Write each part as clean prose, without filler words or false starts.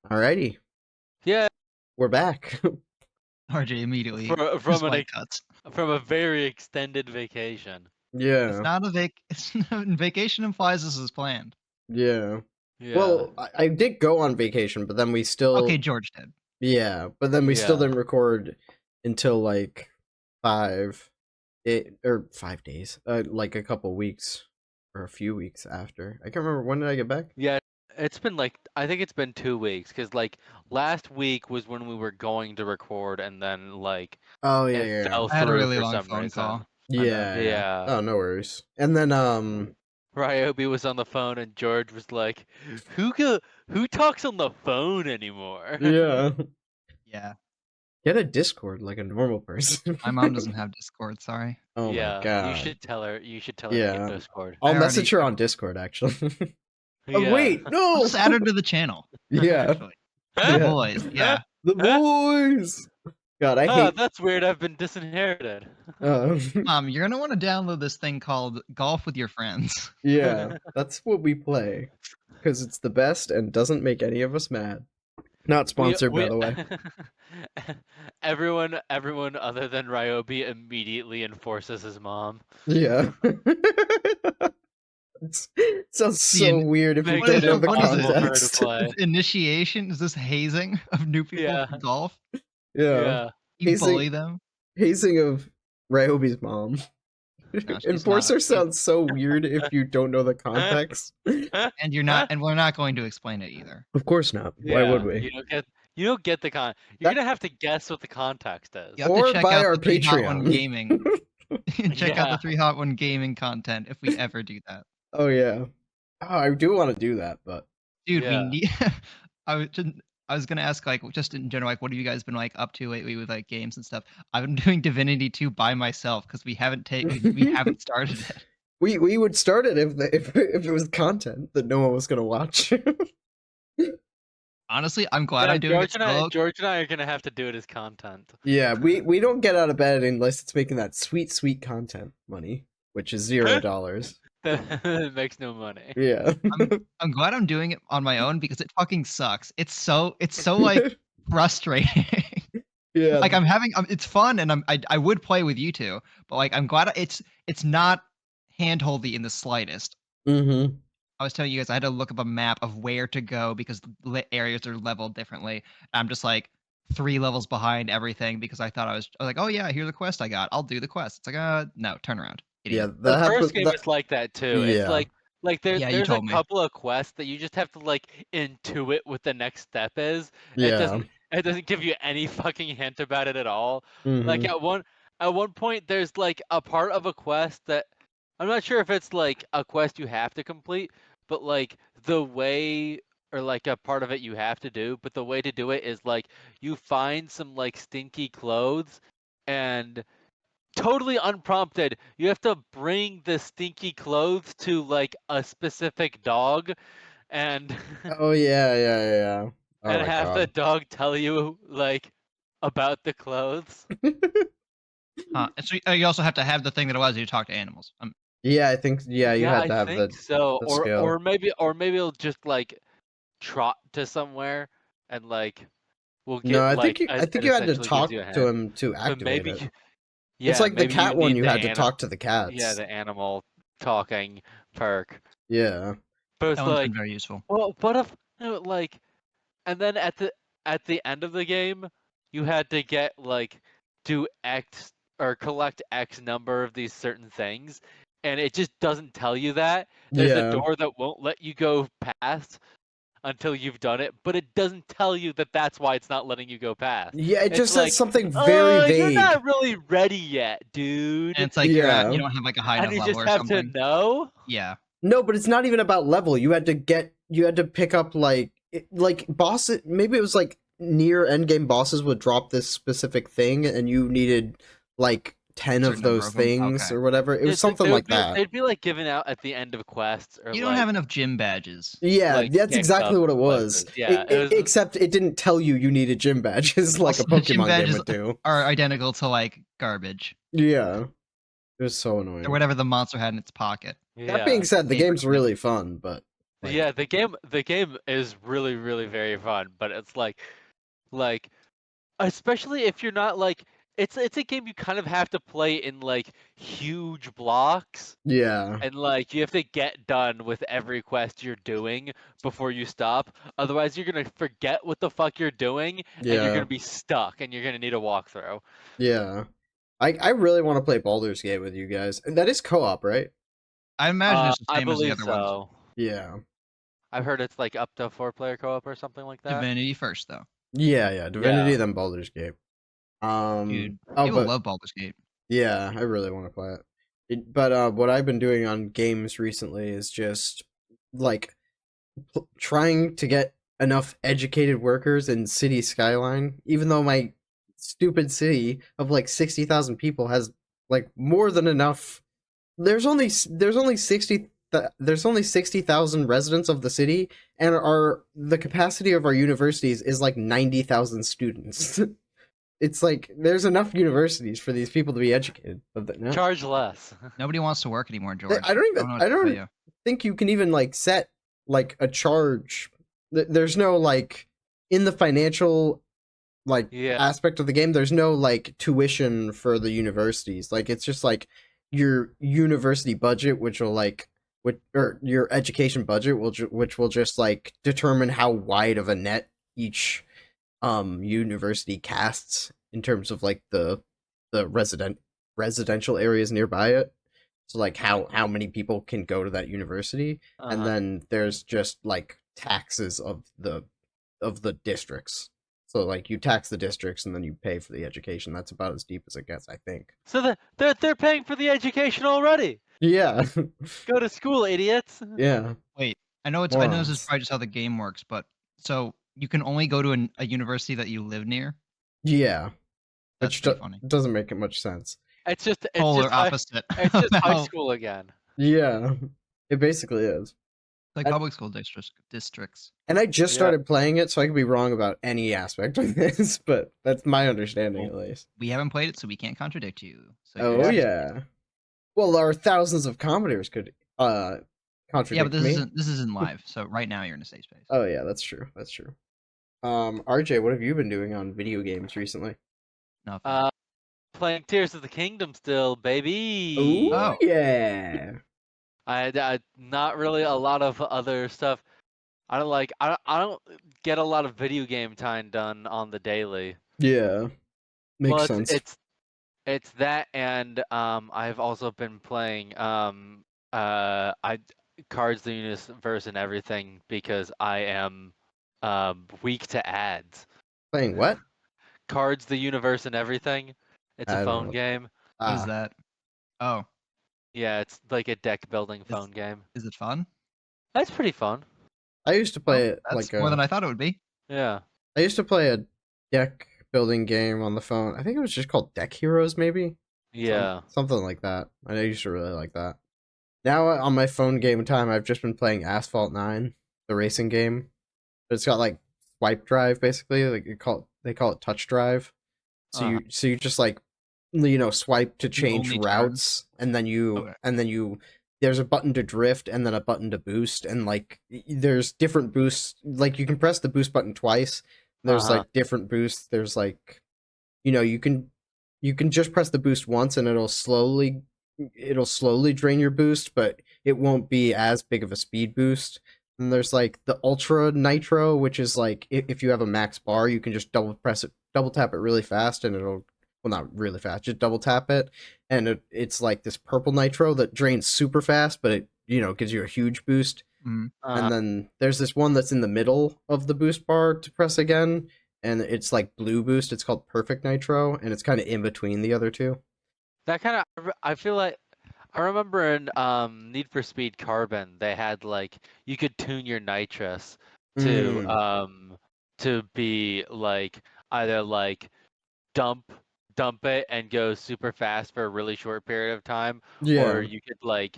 Alrighty, Yeah, we're back. RJ immediately from his an white cuts. from a very extended vacation. It's Yeah, not a vacation implies this is planned. yeah. Yeah. Well, I did go on vacation, but then we still Okay, George did. yeah, but then we still Yeah. didn't record until like 5 days, like a couple weeks or a few weeks after. I can't remember, when did I get back? Yeah, it's been like I think it's been 2 weeks because like last week was when we were going to record and then like Oh yeah, it yeah, fell I had a through really for long some phone reason. call. yeah, Yeah. Oh, no worries. And then Ryobi was on the phone and George was like, who talks on the phone anymore? yeah, Yeah, get a Discord like a normal person. my mom doesn't have Discord. Sorry. Oh my Yeah, god. you should tell her. You should tell her to Yeah. get Discord. I'll I message already- her on Discord actually. Oh Yeah. wait, I'll no. just add her to the channel. Yeah. Actually. The Yeah. boys. Yeah. The boys. God, I Oh, hate. that's weird. I've been disinherited. Mom, you're gonna want to download this thing called Golf with Your Friends. Yeah, that's what we play because it's the best and doesn't make any of us mad. Not sponsored, by the way. Everyone other than Ryobi immediately enforces his mom. Yeah. It sounds so The weird if you makes don't it know the impossible for her to context. play. Initiation? Is this hazing of new people Yeah. to golf? Yeah. You Hazing- bully them? Hazing of Ryobi's mom. she's Enforcer not. sounds so weird if you don't know the context. And you're not, and we're not going to explain it either. Of course not. Why Yeah, would we? You don't get the You're gonna have to guess what the context is. You have Or to check buy out our the 3HAWT1 Patreon. gaming. Check out Yeah. the 3HAWT1 gaming content if we ever do that. Oh yeah. Oh, I do want to do that, but Dude, Yeah. we need. I was gonna ask, like, just in general, like, what have you guys been like up to lately with like games and stuff? I've been doing Divinity 2 by myself because we haven't started it. we would start it if it was content that no one was gonna watch. Honestly, I'm glad Yeah, I'm doing it solo. George and I are gonna have to do it as content. Yeah, we don't get out of bed unless it's making that sweet content money, which is $0. That makes no money. Yeah. I'm glad I'm doing it on my own because it fucking sucks. It's so like frustrating. Yeah. Like it's fun and I would play with you two, but like I'm glad it's not handholdy in the slightest. Mm-hmm. I was telling you guys I had to look up a map of where to go because the areas are leveled differently. I'm just like 3 levels behind everything because I thought I was like, oh yeah, here's the quest I got. I'll do the quest. It's like no, turn around. Yeah, Idiot. The first game is like that too. Yeah. It's like Yeah, you there's a told me. couple of quests that you just have to like intuit what the next step is. Yeah. It doesn't give you any fucking hint about it at all. Mhm. Like at one point there's like a part of a quest that I'm not sure if it's like a quest you have to complete, but like the way or like a part of it you have to do, but the way to do it is like you find some like stinky clothes and totally unprompted, you have to bring the stinky clothes to like a specific dog and Oh yeah. Oh and my have God. the dog tell you like about the clothes. And so you also have to have the thing that allows you to talk to animals. Yeah, I think you had to have I think the so. the Or skill. maybe it'll just like trot to somewhere and like we'll get No, I like think it you had to essentially talk gives you a to hint. him to But activate maybe it. yeah, It's like the maybe cat one. need You the had to talk to the cats. Yeah, the animal talking perk. Yeah. But it's That one's like, been very useful. well, what if like, and then at the end of the game, you had to get like do X or collect X number of these certain things, and it just doesn't tell you that. There's Yeah. a door that won't let you go past until you've done it, but it doesn't tell you that that's why it's not letting you go past. Yeah, it It's just like, says something very vague. You're not really ready yet, dude. And it's like Yeah. you don't have like a high And enough you level just or have something. to know. Yeah. No, but it's not even about level. You had to pick up like bosses. Maybe it was like near endgame bosses would drop this specific thing, and you needed like 10 of Certain number those of them, things okay. or whatever. It was something like that. They'd be like given out at the end of quests. Or You don't have enough gym badges. Yeah, like, that's picked exactly up what it was. places. Yeah, it was- Except it didn't tell you needed gym badges like a Also, the gym Pokemon game badges would do. are identical to like garbage Yeah, it was so annoying. or whatever the monster had in its pocket. That being said, the Favorite game's thing. really fun, but Like, Yeah, the game is really really very fun, but it's like especially if you're not like it's a game you kind of have to play in like huge blocks. yeah, And like you have to get done with every quest you're doing before you stop. Otherwise, you're gonna forget what the fuck you're doing, and you're yeah, gonna be stuck, and you're gonna need a walkthrough. yeah. I really want to play Baldur's Gate with you guys. And that is co-op, right? I imagine it's the I same as the believe other ones. so. Yeah. I've heard it's like up to 4-player co-op or something like that. Divinity first, though. Yeah, yeah. Divinity, Yeah. then Baldur's Gate. Dude, Oh, people but love Baldur's Gate. yeah, I really want to play it. But what I've been doing on games recently is just like trying to get enough educated workers in City Skyline, even though my stupid city of like 60,000 people has like more than enough. There's only 60,000 residents of the city, and our the capacity of our universities is like 90,000 students. It's like there's enough universities for these people to be educated. But no. Charge less. Nobody wants to work anymore, George. I don't even know what I to tell don't you. think you can even like set like a charge. There's no like in the financial like Yeah. aspect of the game, there's no like tuition for the universities. Like it's just like your university budget, which will like or your education budget which will just like determine how wide of a net each university casts in terms of like the residential areas nearby it. So like how many people can go to that university, and Uh-huh. then there's just like taxes of the districts. So like you tax the districts and then you pay for the education. That's about as deep as it gets, I think. So they're paying for the education already. Yeah. Go to school, idiots. Yeah. Wait, I know this is Morons. probably just how the game works, but so you can only go to a university that you live near? Yeah. That's Which pretty funny. doesn't make much sense. It's just Polar opposite. it's just high How- school again. Yeah. It basically is. like I- public school districts. And I just Yeah. started playing it, so I could be wrong about any aspect of this, but that's my understanding at Well, least. We haven't played it, so we can't contradict you. So Oh you're- yeah. Well, our thousands of commenters could contradict yeah, but me. this isn't live. So right now you're in a safe space. Oh yeah, that's true. That's true. RJ, what have you been doing on video games recently? Nothing. Playing Tears of the Kingdom still, baby. Ooh, Oh. yeah. I not really a lot of other stuff. I don't get a lot of video game time done on the daily. Yeah. Makes Well, sense. it's that, and I've also been playing I Cards the Universe and everything because I am weak to ads. Playing what? Cards the Universe and everything. It's I a don't phone know. game. What is that? Oh, Yeah, it's like a deck building phone game. is it fun? That's pretty fun. I used to Oh, play it that's like more than I thought it would be. Yeah. I used to play a deck building game on the phone. I think it was just called Deck Heroes, maybe. Yeah. Something like that. I used to really like that. Now on my phone game time, I've just been playing Asphalt 9, the racing game. But it's got like swipe drive basically. Like they call it touch drive. So Uh-huh. you just like swipe to change only turn. routes, and then you there's a button to drift and then a button to boost, and like there's different boosts. Like you can press the boost button twice. There's Uh-huh. like different boosts. There's like you can just press the boost once and it'll slowly drain your boost, but it won't be as big of a speed boost. And there's like the Ultra Nitro, which is like if you have a max bar, you can just double tap it really fast, and it'll not really fast, just double tap it, and it's like this purple Nitro that drains super fast, but it gives you a huge boost. Mhm. And then there's this one that's in the middle of the boost bar to press again, and it's like blue boost. It's called Perfect Nitro, and it's kind of in between the other two. That kind of I feel like I remember in Need for Speed Carbon they had like you could tune your nitrous to be like either like dump it and go super fast for a really short period of time, Yeah, or you could like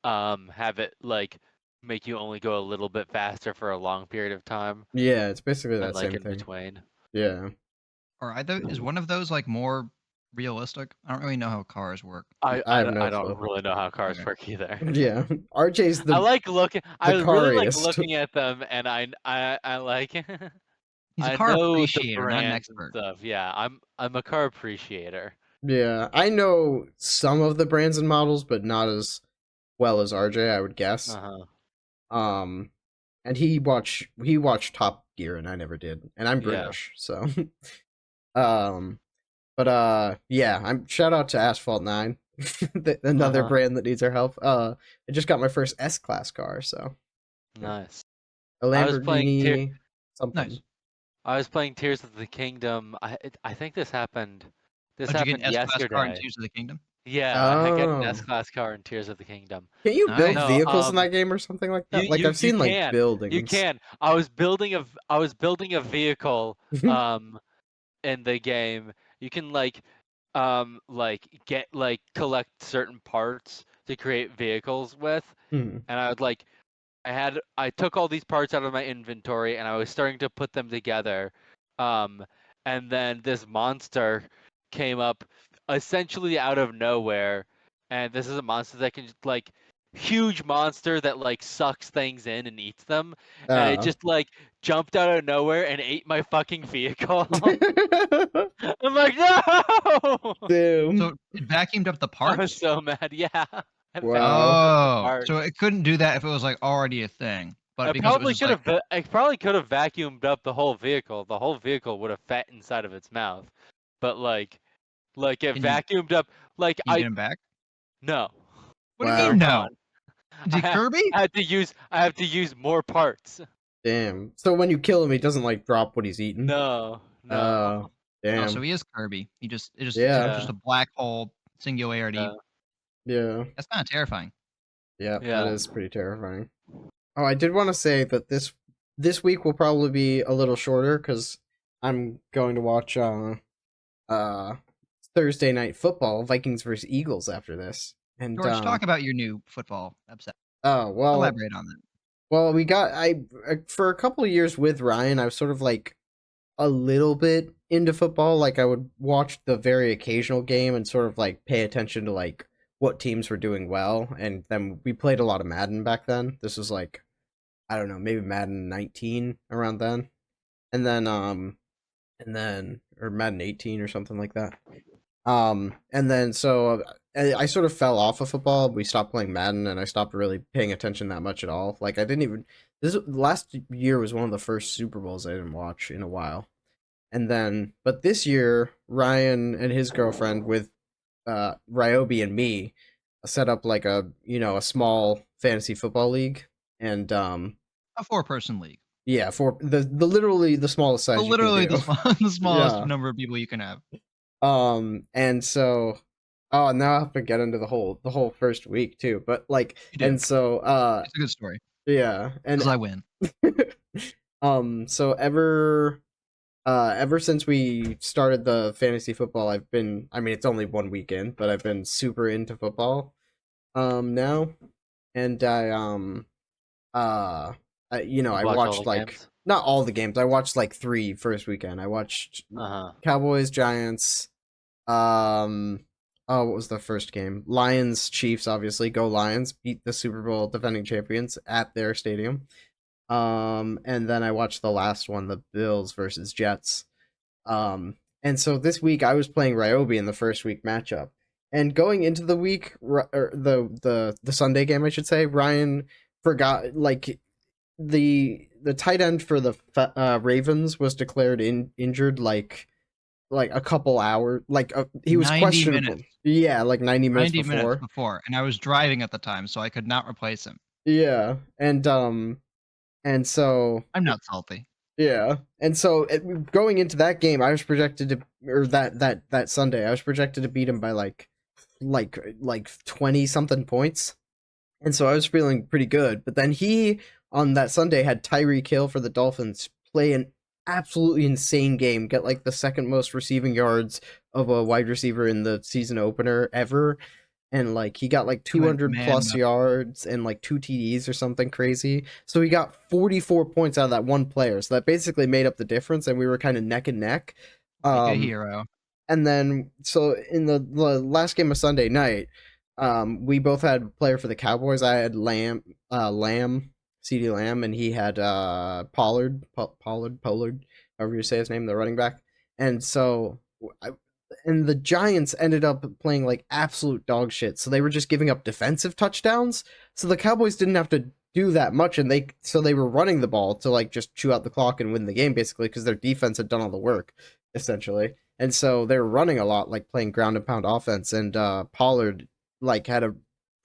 have it like make you only go a little bit faster for a long period of time, yeah, it's basically and that like same in thing. between. Yeah. Or either is one of those like more realistic. I don't really know how cars work. I I have no I don't clue. really know how cars Okay. work either. Yeah, RJ's I the like looking. I really like cariest. looking at them, and I like. He's a I car know the appreciator, not an brands and expert. stuff. Yeah, I'm a car appreciator. Yeah, I know some of the brands and models, but not as well as RJ, I would guess. Uh-huh. Um, and he watched Top Gear, and I never did, and I'm Yeah. British, so but yeah, I'm shout out to Asphalt 9, another Uh-huh. brand that needs our help. I just got my first S-Class car, so yeah. Nice. A I was playing Lamborghini Nice. something. I was playing Tears of the Kingdom. I think this happened. This Oh, did you get happened an S-Class car in yesterday. Tears of the Kingdom? Yeah, I got an Oh, S-Class car in Tears of the Kingdom. can you build Nice. No, vehicles in that game or something like you that? Like you I've you seen like can you buildings. can. I was building a vehicle in the game. You can like get like collect certain parts to create vehicles with, Hmm. and I took all these parts out of my inventory and I was starting to put them together. Um, and then this monster came up essentially out of nowhere. And this is a monster that can like huge monster that like sucks things in and eats them. And it Uh. just like jumped out of nowhere and ate my fucking vehicle. I'm like, no! Damn. So it vacuumed up the I was parts? so mad. Yeah. I Wow. vacuumed up the Oh, parts. so it couldn't do that if it was like already a thing, but because it was just like I probably could have vacuumed up the whole vehicle. The whole vehicle would have fat inside of its mouth. But like it can you vacuumed up like get him back? no. What do you They're Wow. mean no? gone. Is he Kirby? I have to use more parts. Damn. So when you kill him, he doesn't like drop what he's eaten. No. Uh. No. Oh, so Damn. he is Kirby. It's Yeah. just Yeah. a black hole singularity. Yeah. Yeah. That's kind of terrifying. Yeah. That Yeah. is pretty terrifying. Oh, I did want to say that this week will probably be a little shorter because I'm going to watch uh Thursday night football, Vikings versus Eagles after this. And George, talk about your new football upset. oh well, Elaborate on that. well we got I for a couple of years with Ryan, I was sort of like a little bit into football. Like I would watch the very occasional game and sort of like pay attention to like what teams were doing well. And then we played a lot of Madden back then. This was like I don't know, maybe Madden 19 around then. And then or Madden 18 or something like that. And then so I sort of fell off of football. We stopped playing Madden, and I stopped really paying attention that much at all. Like I didn't even this last year was one of the first Super Bowls I didn't watch in a while. And then, but this year, Ryan and his girlfriend with Ryobi and me set up like a small fantasy football league, and A 4-person league. yeah, for the literally the smallest size So you can literally do. the smallest Yeah. number of people you can have. And so now I have to get into the whole first week too. But like You do. and so It's a good story. yeah, and Because I win. so ever since we started the fantasy football, I mean it's only one weekend, but I've been super into football now. And I Watch all watched the like games? not all the games. I watched like 3 first weekend. I watched Uh-huh. Cowboys, Giants, what was the first game? Lions, Chiefs, obviously. Go Lions, beat the Super Bowl defending champions at their stadium. And then I watched the last one, the Bills versus Jets. And so this week I was playing Ryobi in the first week matchup. And going into the week, or the Sunday game, I should say, Ryan forgot like the tight end for the Ravens was declared injured like a couple hours, like he was 90 questionable. minutes. Yeah, like 90 minutes 90 before. minutes before, and I was driving at the time, so I could not replace him. Yeah, and so I'm not salty. yeah, and so going into that game, I was projected to, or that Sunday, I was projected to beat him by like 20 something points, and so I was feeling pretty good. But then he on that Sunday had Tyreek Hill for the Dolphins play an absolutely insane game, get like the second most receiving yards of a wide receiver in the season opener ever. And like he got like He went 200 man plus up. yards and like 2 TDs or something crazy. So he got 44 points out of that one player. So that basically made up the difference, and we were kind of neck and neck. Like a hero. and then so in the last game of Sunday night, we both had player for the Cowboys. I had Lamb, CD Lamb, and he had Pollard, however you say his name, the running back. And so, and the Giants ended up playing like absolute dog shit. So they were just giving up defensive touchdowns. So the Cowboys didn't have to do that much, and they were running the ball to like just chew out the clock and win the game basically because their defense had done all the work essentially. And so they were running a lot, like playing ground and pound offense. And Pollard like had a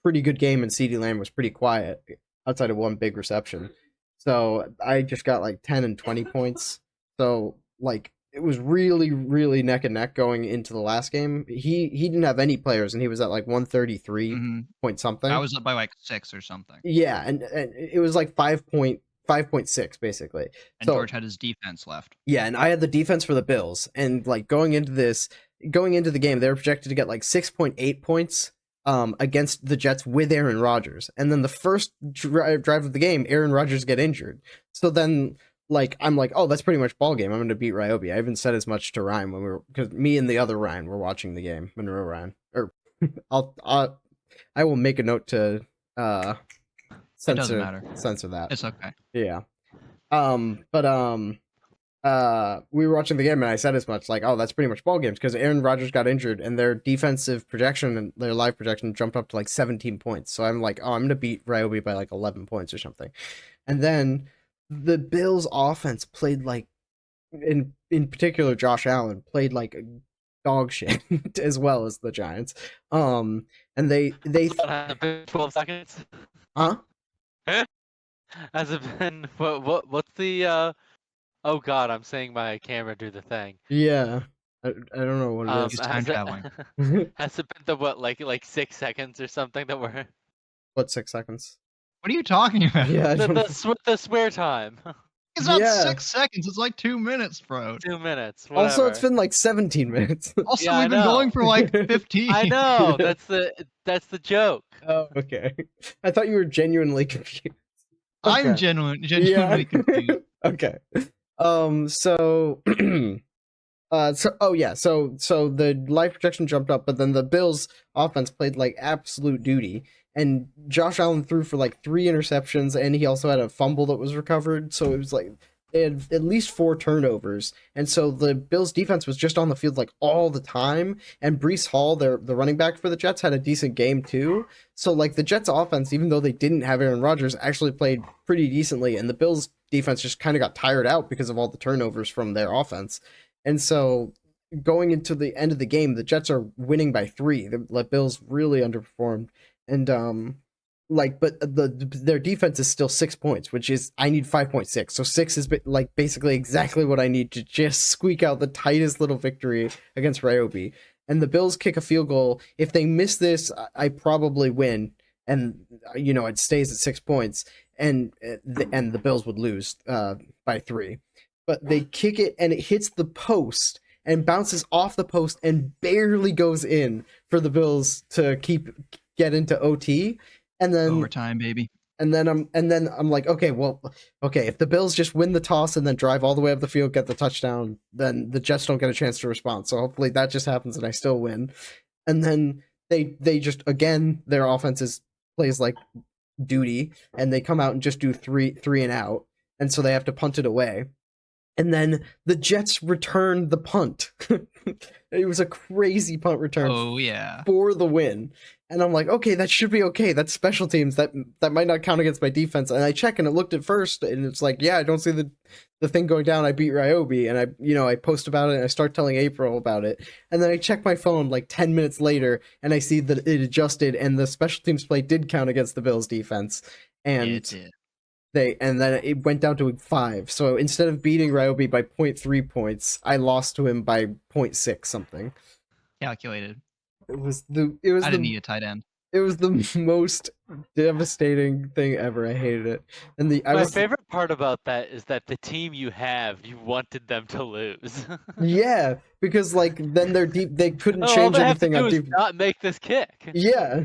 pretty good game, and CeeDee Lamb was pretty quiet outside of one big reception. So I just got like 10 and 20 points. So like it was really, really neck and neck going into the last game. He didn't have any players, and he was at like 133 point something. I was up by like 6 or something. Yeah, and it was like 5.6 basically. And George had his defense left. Yeah, and I had the defense for the Bills, and like going into the game, they were projected to get like 6.8 points against the Jets with Aaron Rodgers. And then the first drive of the game, Aaron Rodgers get injured. So then like I'm like, oh, that's pretty much ball game. I'm going to beat Ryobi. I even said as much to Ryan because me and the other Ryan were watching the game. Monroe Ryan, or I will make a note to doesn't matter. Censor that. It's okay. Yeah. We were watching the game, and I said as much, like, oh, that's pretty much ball games, because Aaron Rodgers got injured, and their defensive projection and their live projection jumped up to like 17 points. So I'm like, oh, I'm gonna beat Ryobi by like 11 points or something. And then the Bills offense played like, in particular, Josh Allen played like dog shit as well as the Giants. And they 12 seconds. Huh? Has it been what's the oh god, I'm seeing my camera do the thing. Yeah. I don't know what it is. It's time traveling. Has it been the what, like 6 seconds or something that we're What, 6 seconds? What are you talking about? Yeah, the swear time. It's not 6 seconds, it's like 2 minutes, bro. 2 minutes. Whatever. Also, it's been like 17 minutes. Also, Yeah, we've been going for like 15. I know. That's the joke. Oh, okay. I thought you were genuinely confused. Okay. I'm genuinely confused. Okay. So the life projection jumped up, but then the Bills offense played like absolute duty, and Josh Allen threw for like 3 interceptions, and he also had a fumble that was recovered. So it was like they had at least 4 turnovers, and so the Bills defense was just on the field like all the time. And Breece Hall, the running back for the Jets, had a decent game too. So like the Jets offense, even though they didn't have Aaron Rodgers, actually played pretty decently, and the Bills defense just kind of got tired out because of all the turnovers from their offense. And so going into the end of the game, the Jets are winning by 3. The Bills really underperformed, and but their defense is still 6 points, which is I need 5.6. So 6 is like basically exactly what I need to just squeak out the tightest little victory against Ryobi. And the Bills kick a field goal. If they miss this, I probably win, and it stays at 6 points, and the Bills would lose by 3. But they kick it, and it hits the post and bounces off the post and barely goes in for the Bills to get into OT. And then overtime, baby. And then I'm like, okay, if the Bills just win the toss and then drive all the way up the field, get the touchdown, then the Jets don't get a chance to respond. So hopefully that just happens and I still win. And then they just, again, their offense plays like duty, and they come out and just do three and out, and so they have to punt it away. And then the Jets return the punt. It was a crazy punt return. Oh yeah, for the win. And I'm like, okay, that should be okay. That's special teams. That might not count against my defense. And I check, and it looked at first, and it's like, yeah, I don't see the thing going down. I beat Ryobi, and I post about it, and I start telling April about it. And then I check my phone like 10 minutes later, and I see that it adjusted, and the special teams play did count against the Bills defense. And it did. And then it went down to 5. So instead of beating Ryobi by 0.3 points, I lost to him by 0.6 something. Calculated. I didn't need a tight end. It was the most devastating thing ever. I hated it. And my favorite part about that is that the team you wanted them to lose. Yeah, because like then they couldn't change anything on defense. Not make this kick. Yeah,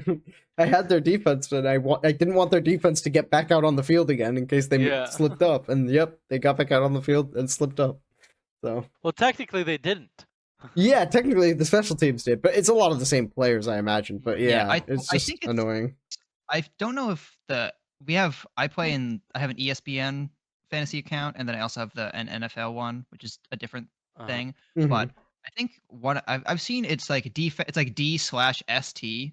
I had their defense, but I didn't want their defense to get back out on the field again in case they slipped up. And yep, they got back out on the field and slipped up. So well, technically they didn't. Yeah, technically the special teams did, but it's a lot of the same players, I imagine. But yeah, it's I just think it's annoying. I don't know if I have an ESPN fantasy account, and then I also have an NFL one, which is a different thing. Mhm. But I think I've seen it's like it's like D/ST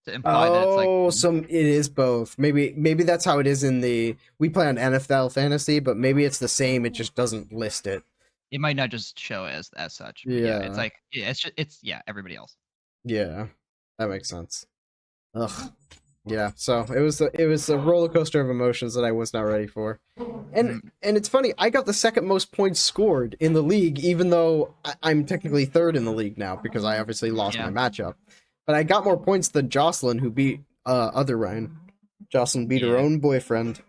to imply that it's like Oh, so it is both. Maybe that's how it is in the we play on NFL fantasy, but maybe it's the same. It just doesn't list it. it might not just show as such. But yeah, it's Yeah. like it's everybody else. Yeah, that makes sense. Ugh. Yeah, so it was a roller coaster of emotions that I was not ready for, and it's funny. I got the second most points scored in the league, even though I'm technically third in the league now because I obviously lost my matchup. But I got more points than Jocelyn, who beat other Ryan. Jocelyn beat her own boyfriend.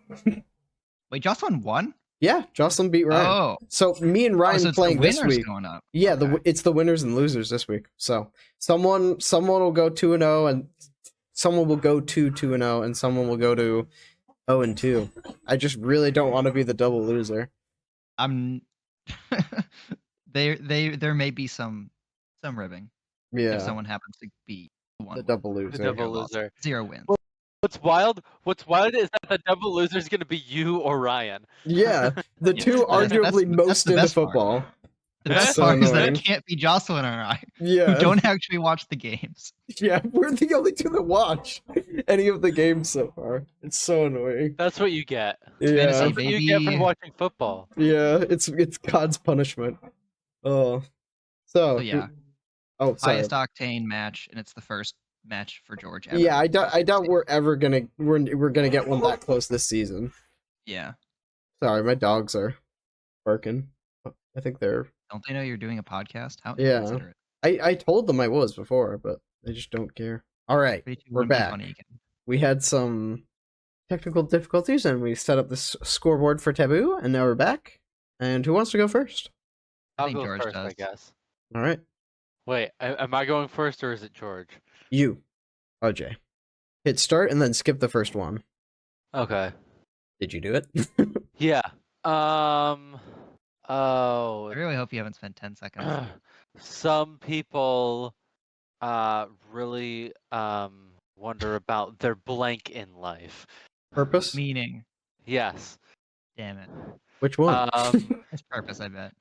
Wait, Jocelyn won? Yeah, Jocelyn beat Ryan. Oh, so me and Ryan so it's playing the this winners week. going up. Yeah, Okay. it's the winners and losers this week. So someone will go 2-0, and someone will go 2-0, and someone will go to 0-2. I just really don't want to be the double loser. I'm there may be some ribbing. Yeah, If someone happens to be the double loser. The double loser. 0 wins. What's wild is that the double loser is going to be you or Ryan. Yeah, the two arguably most into football. The best so part is that annoying. it can't be Jocelyn or I. Yeah, Who don't actually watch the games. Yeah, we're the only two that watch any of the games so far. It's so annoying. That's what you get. Yeah, Fantasy, That's what you get for baby. watching football. yeah, it's God's punishment. Oh, So yeah, Oh, sorry. highest octane match, and it's the first match for George ever. Yeah, I doubt we're ever gonna we're gonna get one that close this season. Yeah. Sorry, my dogs are barking. I think they're. Don't they know you're doing a podcast? How Yeah. inconsiderate. I told them I was before, but they just don't care. All right, 3, 2, we're 1, be back. funny again. We had some technical difficulties, and we set up this scoreboard for Taboo, and now we're back. And who wants to go first? I I'll think go George first, does. I guess. All right, Wait, am I going first or is it George? you, OJ. Hit start and then skip the first one. Okay. Did you do it? Yeah. I really hope you haven't spent 10 seconds. Some people really wonder about their blank in life. Purpose? Meaning. Yes. Damn it. Which one? It's purpose, I bet.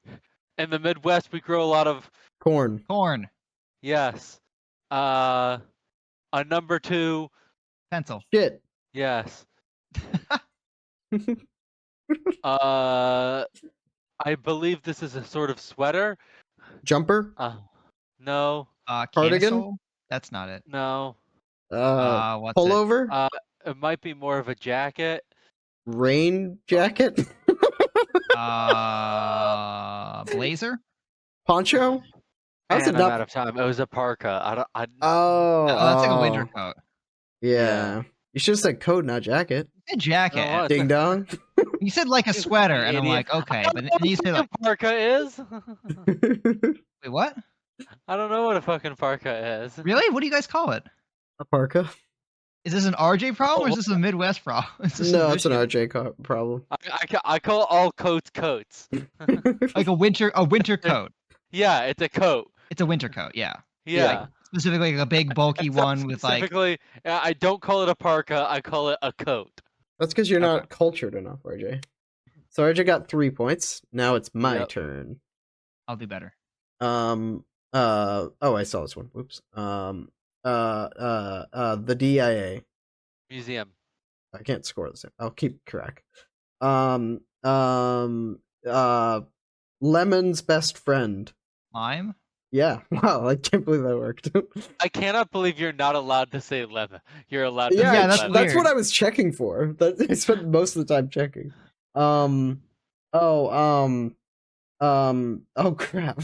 In the Midwest, we grow a lot of Corn. Corn. yes. A number 2. Pencil. Shit. Yes. I believe this is a sort of sweater. Jumper. No. Cardigan? Camisole? That's not it. No. What's Pullover. It might be more of a jacket. Rain jacket. it? Blazer? Poncho. How's Man, it I'm not? out of time. It was a parka. Oh, That's like a winter coat. Yeah. You should have said coat, not jacket. A jacket. No, Ding dong. You said like a sweater, and I'm Idiot. like, okay, but then What you say like, a parka is? wait, what? I don't know what a fucking parka is. Really? What do you guys call it? A parka. Is this an RJ problem, or is this a Midwest problem? No, it's an RJ problem. I call all coats coats. Like a winter coat. Yeah, it's a coat. It's a winter coat, yeah. Yeah. Specifically like a big bulky one with like. Specifically, I don't call it a parka. I call it a coat. That's because you're not cultured enough, RJ. So RJ got 3 points. Now it's my turn. I'll do better. Oh, I saw this one. Whoops. The DIA. Museum. I can't score this. I'll keep track. Lemon's best friend. Lime? Yeah. Wow, I can't believe that worked. I cannot believe you're not allowed to say lemon. You're allowed to Yeah, say that's lemon. that's what weird. I was checking for. I spent most of the time checking. Oh crap.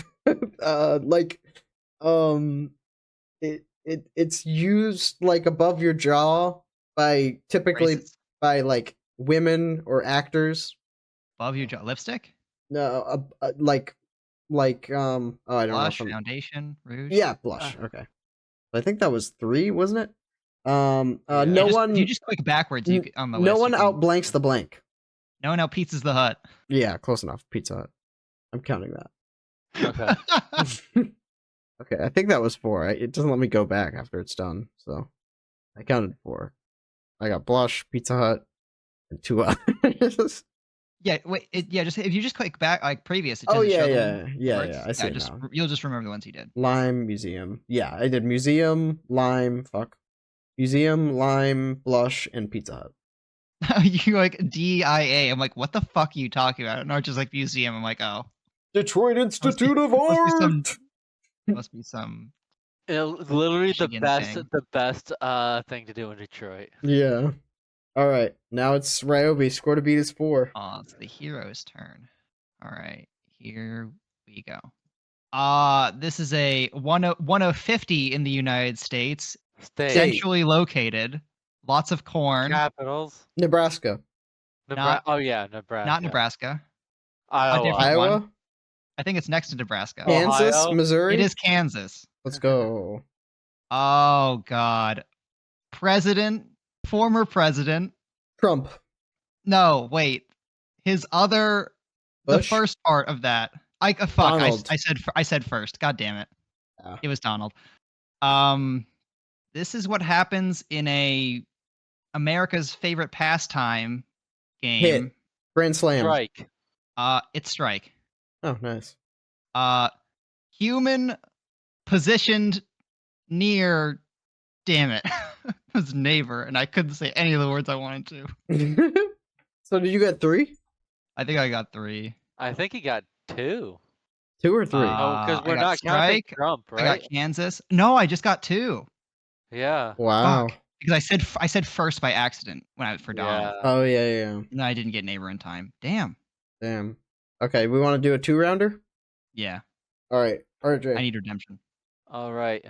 It's used like above your jaw by typically Braces? by like women or actors. Above your jaw. Lipstick? No, oh, I don't Blush? know. Foundation? Rouge? Yeah, blush. Okay, I think that was 3, wasn't it? No one. You just click backwards on the list. No one you can- outblanks the blank. No one out Pizza's the Hut. Yeah, close enough. Pizza Hut. I'm counting that. Okay. Okay, I think that was 4. It doesn't let me go back after it's done, so I counted 4. I got Blush, Pizza Hut, and 2 others. Yeah, wait, just if you just click back like previous, it Oh doesn't yeah, show them. yeah. I see it Just now. you'll just remember the ones you did. Lime, Museum. Yeah, I did Museum, Lime, Museum, Lime, Blush, and Pizza Hut. You like DIA. I'm like, what the fuck are you talking about? No, just like museum. I'm like, oh, Detroit Institute of must be some, Art. must be some. Literally Michigan thing. the best thing to do in Detroit. Yeah. All right, now it's Ryobi. Score to beat is 4. Oh, it's the hero's turn. All right, here we go. This is a 1050 in the United States, State. centrally located, lots of corn. Capitals. Nebraska. Not- Oh yeah, Nebraska. Not Nebraska. Iowa. different Iowa. one. I think it's next to Nebraska. Kansas, Ohio? Missouri. It is Kansas. Let's go. Oh God, former president. Trump. No, wait. The Bush? first part of that. Fuck. Donald. I said first. God damn it. Ah. It was Donald. This is what happens in America's favorite pastime game. Hit. Grand Slam. Strike. It's strike. Oh, nice. Human positioned near. Damn it. His neighbor, and I couldn't say any of the words I wanted to. So did you get 3? I think I got 3. I think he got 2. 2 or 3? Oh, because I we're got not counting strike, Trump, I right? got Kansas. No, I just got 2. Yeah. Wow. Fuck. Because I said first by accident when I was for Donald. Yeah. Oh yeah. No, I didn't get neighbor in time. Damn. Damn. Okay, we want to do a 2-rounder? Yeah. All right. RJ. I need redemption. All right.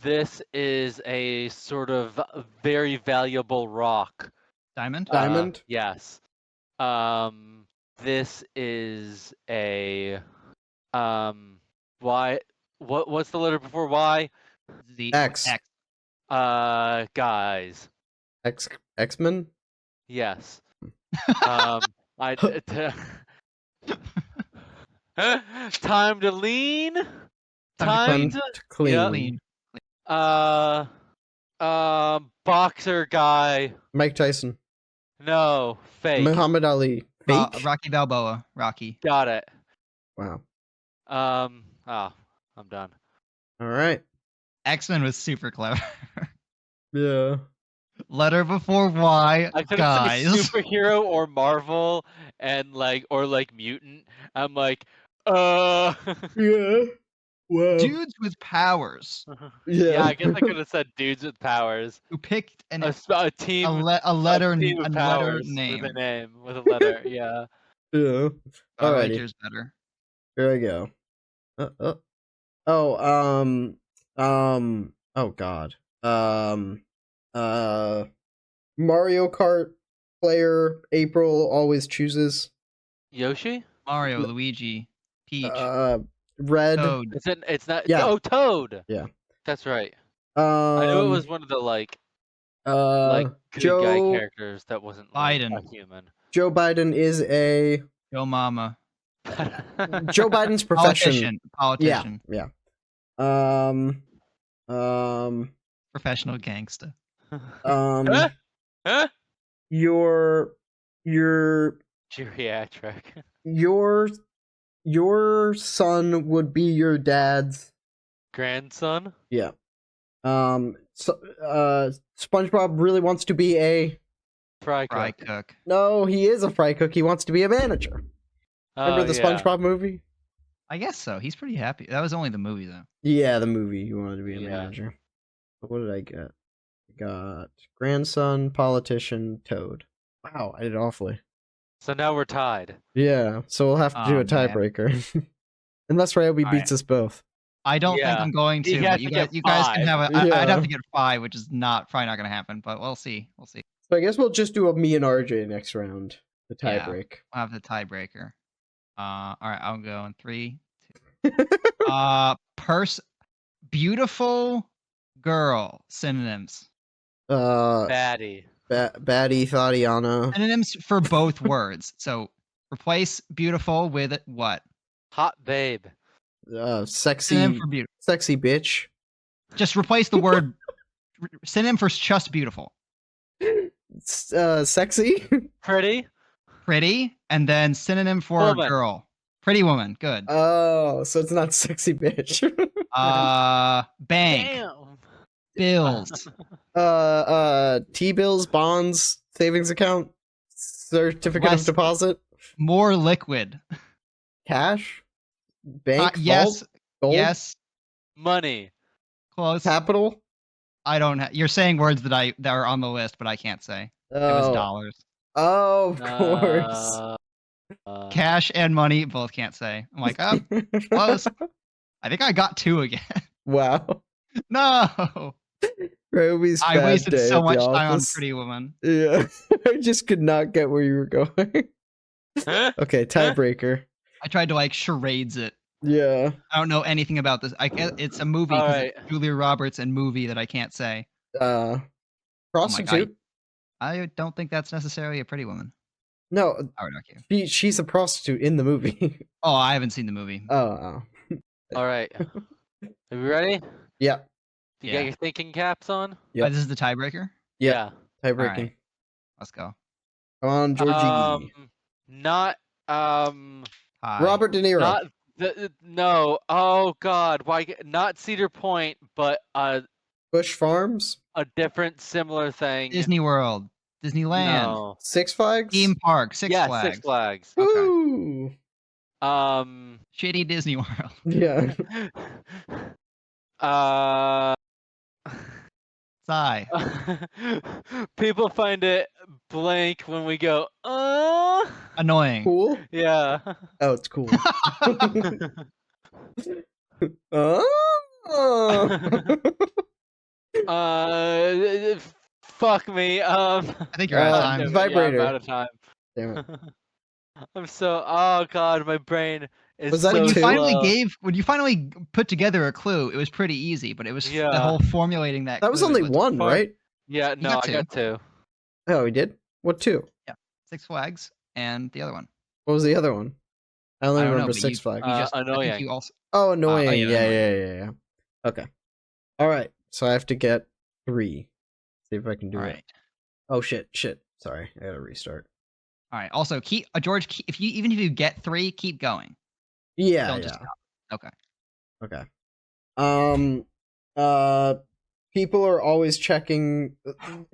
This is a sort of very valuable rock. Diamond? Diamond? Yes. This is a Y. What's the letter before Y? X. Guys. X-Men? Yes. Time to lean. Time to clean. Yep. Boxer guy. Mike Tyson. No, fake. Muhammad Ali. Fake? Rocky Balboa. Rocky. Got it. Wow. I'm done. All right. X-Men was super clever. Yeah. Letter before Y, I could guys. say superhero or Marvel and or mutant. I'm like, Yeah. Wow. Dudes with powers Yeah, I guess I could have said dudes with powers. who picked A team. a letter team a of letter powers name. with a name with a letter. Yeah. Yeah. I like Alrighty. yours better. Here I go. Oh God. Mario Kart player April always chooses. Yoshi. Mario, Luigi, Peach, Red. Toad. It's not. Yeah. Oh, Toad. Yeah. That's right. I knew it was one of the good Joe guy characters that wasn't Biden. a human. Joe Biden is a Yo Mama. Joe Biden's profession. Politician. Yeah. Professional gangster. Huh? Your Geriatric. your son would be your dad's Grandson. Yeah. SpongeBob really wants to be a Fry Fry cook. cook. No, he is a fry cook. He wants to be a manager. Remember the Yeah. SpongeBob movie? I guess so. He's pretty happy. That was only the movie though. Yeah, the movie. He wanted to be a Yeah. manager. What did I get? I got grandson, politician, Toad. Wow, I did awfully. So now we're tied. Yeah, so we'll have to do Oh, a man. tiebreaker. Unless Ryobi All beats us both. I don't think Yeah. I'm going You to. have But to you get guys can have five. I'd have Yeah. to get 5, which is probably not going to happen. But we'll see. We'll see. So I guess we'll just do a me and RJ next round. The Yeah. tiebreak. I'll have the tiebreaker. All right. I'll go in 3, 2. Beautiful girl synonyms. Baddie. Baddie, Thadiana. Synonyms for both words. So replace beautiful with what? Hot babe. sexy, for beautiful. sexy bitch. Just replace the word synonym for just beautiful. Sexy. Pretty. Pretty, and then synonym for Woman. girl. Pretty woman. Good. Oh, so it's not sexy bitch. Bank. Damn. Bills. T-bills, bonds, savings account, certificate Less- of deposit, More liquid. cash, bank, Yes. vault, gold, Yes. Money. Close. capital. I don't have. You're saying words that are on the list, but I can't say. It was Oh, dollars. oh, of course. Cash and money both can't say. I'm like, oh, close. I think I got 2 again. Wow. No. Roby's I bad wasted day so at much the time on office. Pretty Woman. Yeah, I just could not get where you were going. Okay, tiebreaker. I tried to like charades it. Yeah. I don't know anything about this. It's a movie because Alright. it's Julia Roberts and movie that I can't say. Prostitute. I don't think that's necessarily a Pretty Woman. No, I would argue. she's a prostitute in the movie. Oh, I haven't seen the movie. Oh. Alright. Are we ready? Yeah. You Yeah. got your thinking caps on? Yep. This is the tiebreaker. Yeah. Tiebreaking. Alright. Let's go. Come on, Georgie. Not Hi. Robert De Niro. not no. Oh God, why? Not Cedar Point, but Bush Farms. a different similar thing. Disney World, Disneyland, No. Six Flags. theme park, Six Yeah, Flags. Six Flags. Okay. Woo! Shitty Disney World. Yeah. Sigh. People find it blank when we go, Annoying. Cool. yeah. Oh, it's cool. Oh. Fuck me. I think you're out of time. Vibrator. Yeah, I'm out of time. Damn it. I'm so. Oh God, my brain is. Was that so a two? When you finally put together a clue, it was pretty easy, but it was the Yeah. whole formulating that. That was clue only was one, hard. right? Yeah, You no, got I got 2. Oh, we did? What two? Six Flags and the other one. What was the other one? I only I don't remember know, but Six you- Flags. you just- I think Annoying. you also. Oh, annoying. yeah, Yeah. Okay. All right. So I have to get 3. See if I can do All it. right. Oh shit. Sorry, I gotta restart. All right. Also, George. Even if you get 3, keep going. Yeah. Don't Yeah. just stop. Okay. Okay. People are always checking.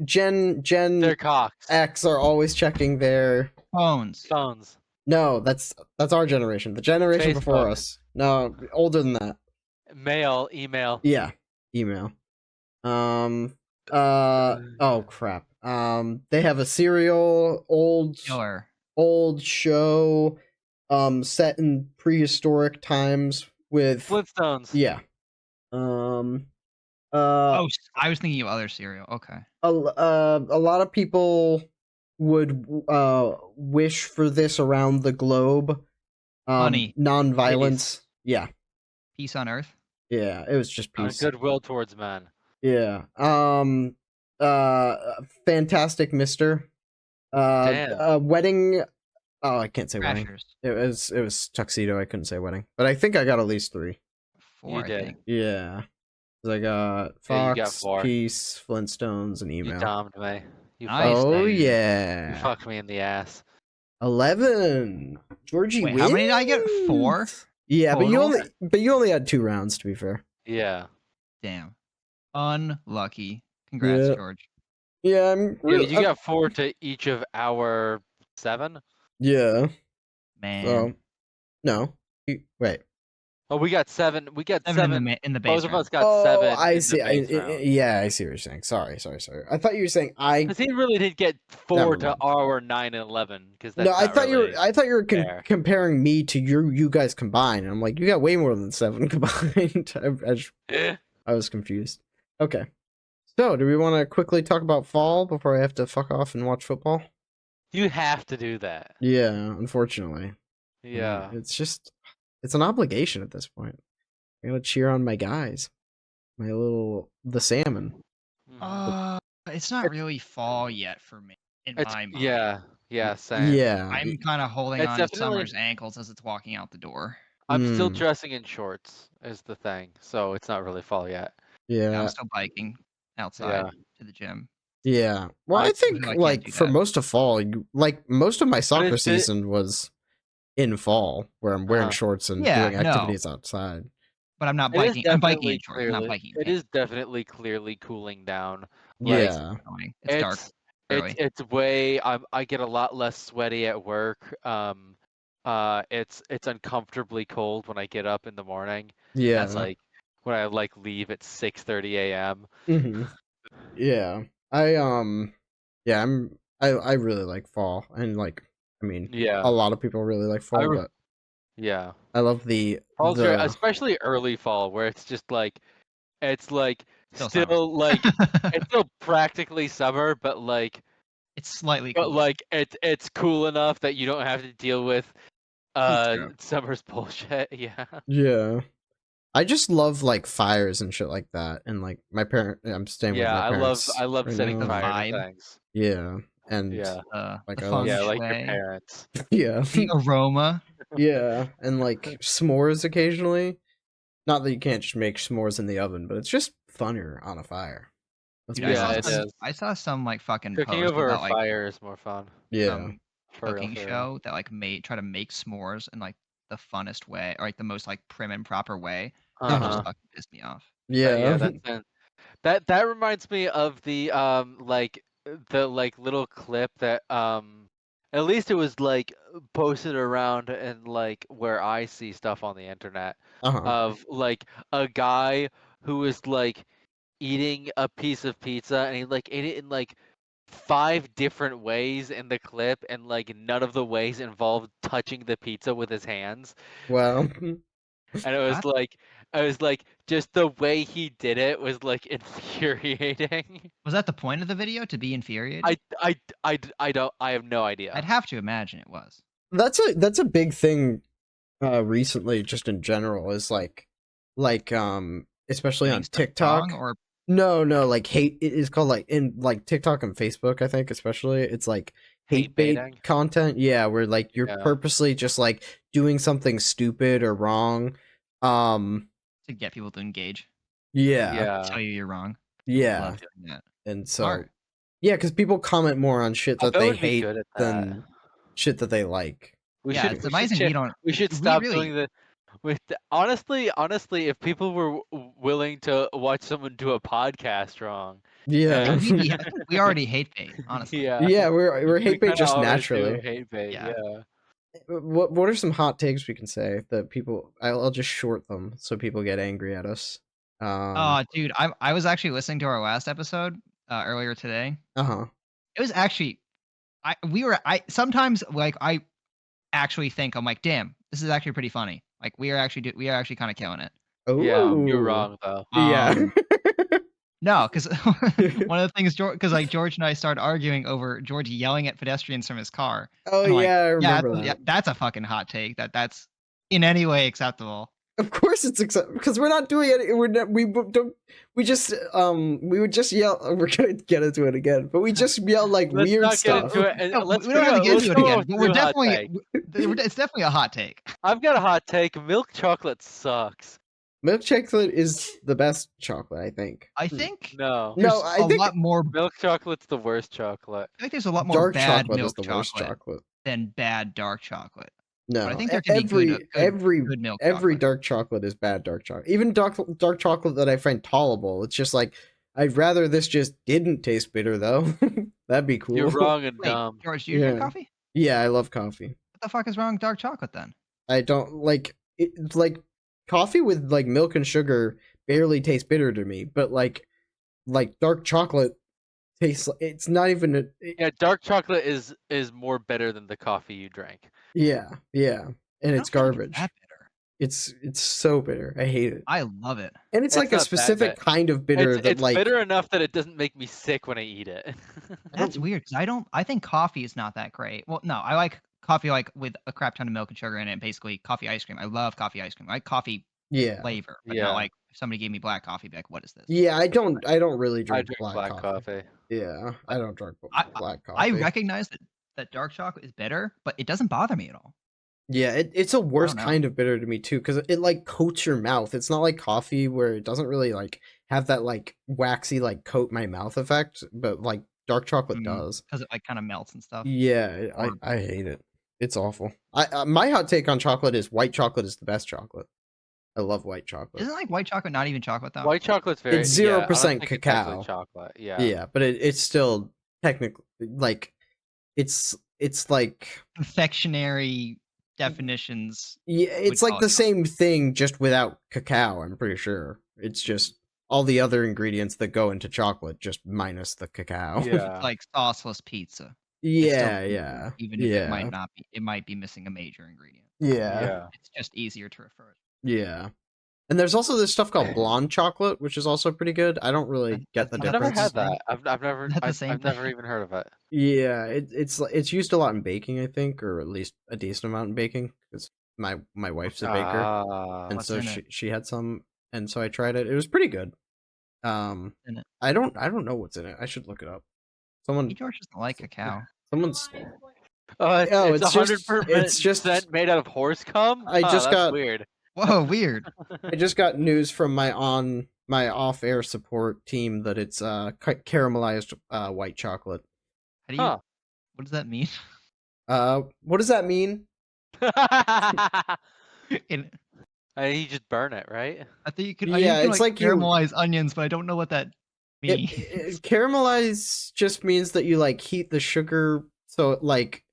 Gen They're cocks. X are always checking their. Phones. Phones. No, that's our generation. The generation before Facebook. us. No, older than that. Mail. Email. Yeah, email. Oh crap. They have a serial Killer. old show, set in prehistoric times with. Flintstones. Yeah. Oh, I was thinking of other cereal. Okay. A lot of people would wish for this around the globe. Money. Non-violence. Yeah. Peace on Earth. Yeah, it was just peace. Goodwill towards men. Yeah. Fantastic Mister. Wedding. Oh, I can't say wedding. Crashers. It was tuxedo. I couldn't say wedding, but I think I got at least 3. 4. You I did. think. Yeah. 'Cause I got Yeah, you got Fox, 4. Peace, Flintstones, and You email. domed me. You Nice. fucked Oh me. You yeah. fucked me in the ass. 11. Georgie Wait, wins. how many did I get? 4? Yeah, but Total? you only had 2 rounds, to be fair. Yeah. Damn. Unlucky. Congrats, Yeah. George. Yeah, I'm Yeah, really. you got 4 to each of our 7. Yeah. Man. So no. Wait. Oh, we got 7. We got 7. In the base Both of round. us got 7. I in the see. base round. Yeah, I see what you're saying. Sorry. I thought you were saying I. Because he really did get 4 Never to mind. our 9 and 11. Because No, I thought you were fair. comparing me to you guys combined. I'm like, you got way more than 7 combined. I was confused. Okay. So, do we want to quickly talk about fall before I have to fuck off and watch football? You have to do that. Yeah, unfortunately. Yeah. It's an obligation at this point. I gotta cheer on my guys. The salmon. Mhm. It's not really fall yet for me. In my mind. Yeah, same. Yeah. I'm kind of holding It's on to definitely- summer's ankles as it's walking out the door. I'm still Mm, dressing in shorts is the thing, so it's not really fall yet. Yeah, I'm yeah, still biking outside Yeah. to the gym. yeah. Well, I I think I can't like do for that. most of fall, like most of my But soccer is it season was in fall, where I'm wearing shorts and Yeah, doing no, activities outside. but I'm not it is biking. I'm biking in shorts. I'm not clearly biking in it pants. is definitely clearly cooling down. Yeah, Like it's Yeah, annoying. It's dark it's early. it's way I get a lot less sweaty at work. It's uncomfortably cold when I get up in the morning. yeah. Like when I like leave at 6:30 a.m. Hmm. Yeah. I yeah, I really like fall, and like I mean Yeah. a lot of people really like I fall, re- but yeah. I love the Fall's great, especially early fall where it's just like it's like Still summer. still like it's still practically summer, It's slightly but cooler. like it's cool enough that you don't have to deal with Heat stroke. summer's bullshit. Yeah. yeah. I just love like fires and shit like that, and like I'm staying with Yeah, my I parents love right setting The now, and fire to vibe, things. yeah, and Yeah. the like I feng love Yeah, like your shui, parents. yeah, the aroma. yeah, and like s'mores occasionally. Not that you can't just make s'mores in the oven, but it's just funner on a fire. Let's Dude, be Yeah, it honest. is. I saw some like fucking Cooking post over a about like fire is more fun. Yeah. some For real, cooking for real. show that like try to make s'mores in like the funnest way or like the most like prim and proper way, and it just Uh-huh. Uh-huh. fucking pissed me off. Yeah. Yeah, that reminds me of the like little clip that at least it was like posted around and like where I see stuff on the internet Uh-huh. of like a guy who was like eating a piece of pizza and he like ate it in like 5 different ways in the clip and like none of the ways involved touching the pizza with his hands. Well, And it was That like I was like just the way he did it was like infuriating. was that the point of the video, to be infuriated? I have no I'd idea. have to imagine it was. that's a big thing recently just in general is like especially Getting on stuff wrong TikTok. or No, like hate it is called like in like TikTok and Facebook, I think especially. It's like Hate hate bait baiting. content. Yeah, where like you're Yeah. purposely just like doing something stupid or wrong. Um to get people to engage, yeah. Yeah. tell you you're wrong. People Yeah. love doing that. And so Smart. yeah, cuz people comment more on shit I that bet they would be hate good at that. than shit that they like. Yeah, it's We should amazing we don't. we should We stop really. doing the honestly, if people were willing to watch someone do a podcast wrong, Yeah. Dude, and we'd be. I think we already hate bait, honestly. yeah, Yeah, we're we hate bait kind of just already do naturally. hate bait. Yeah. Yeah. What are some hot takes we can say that people? I'll just short them so people get angry at us. Oh, dude, I was actually listening to our last episode earlier today. Uh huh. It was actually. I sometimes like I actually think I'm like, damn, this is actually pretty funny. Like we are actually kind of killing it. Yeah, you're Oh. wrong though. Yeah. No, because one of the things because like George and I started arguing over George yelling at pedestrians from his car. Oh I'm like, yeah, I yeah, remember yeah, that. that's a fucking hot take. That's in any way acceptable. Of course it's acceptable because we're not doing it. We just we would just yell. We're gonna get into it again, but we just yell like Let's weird not get stuff. into it. And No, let's we don't have to get let's into it go again. But through we're a hot definitely take. it's definitely a hot take. I've got a hot take. Milk chocolate sucks. Milk chocolate is the best chocolate, I think. I think No, there's No, I a think lot more. milk chocolate's the worst chocolate. I think there's a lot more dark bad chocolate is milk the worst chocolate chocolate. than bad dark chocolate. But I No, think there can be good milk every chocolate. dark chocolate is bad dark chocolate. Even dark chocolate that I find tolerable. It's just like I'd rather this just didn't taste bitter though. That'd be cool. You're wrong and Wait, dumb. George, do you drink Yeah. coffee? Yeah, I love coffee. What the fuck is wrong with dark chocolate then? I don't like it. Like coffee with like milk and sugar barely tastes bitter to me, but like dark chocolate tastes. It's not even a. Yeah, dark chocolate is more bitter than the coffee you drank. Yeah, and I it's don't think garbage. that bitter. It's so bitter. I hate it. I love it. And it's like a not that specific bad. kind of bitter that It's like bitter enough that it doesn't make me sick when I eat it. That's weird because I think coffee is not that great. Well, no, I like coffee like with a crap ton of milk and sugar in it. Basically, coffee ice cream. I love coffee ice cream. I like coffee yeah. flavor, but Yeah. not like if somebody gave me black coffee, I'd be like, what is this? Yeah, I don't really I drink drink black coffee. Yeah, I don't drink I black I coffee. recognize that dark chocolate is bitter, but it doesn't bother me at all. Yeah, it's a worse know. kind of bitter to me too, because it like coats your mouth. It's not like coffee where it doesn't really like have that like waxy like coat my mouth effect, but like dark chocolate does. Because it like kind of melts and stuff. Yeah, Or- I hate it. It's awful. My hot take on chocolate is white chocolate is the best chocolate. I love white chocolate. Isn't like white chocolate not even chocolate though? White chocolate's very It's yeah. I don't 0% think it's actually cacao. chocolate. Yeah. Yeah, but it's still technically like it's like Confectionery definitions. yeah, would it's like call it the chocolate. same thing just without cacao, I'm pretty sure. It's just all the other ingredients that go into chocolate just minus the cacao. Yeah. It's like sauceless pizza. It's still Yeah, pizza, yeah. even if it might Yeah. not be. It might be missing a major ingredient. Yeah. Yeah. It's just easier to refer it. Yeah. And there's also this stuff called blonde chocolate, which is also pretty good. I don't really get the That's I've never difference. had that. I've never Is that the I've, same I've never thing? even heard of it. Yeah, it's used a lot in baking, I think, or at least a decent amount in baking. Because my wife's a baker, Ah. and What's so in it? she had some, and so I tried it. It was pretty good. In it? I don't know what's in it. I should look it up. Someone George doesn't like cacao. someone's Oh, Oh, it's it's just 100% made out of horse cum? I just That's got weird. Whoa, weird. I just got news from my off-air support team that it's caramelized white chocolate. How do you? Huh. What does that mean? What does that mean? In, You just burn it, right? I think you could. Yeah, you can it's like like you- caramelize onions, but I don't know what that means. Caramelize just means that you like heat the sugar so it like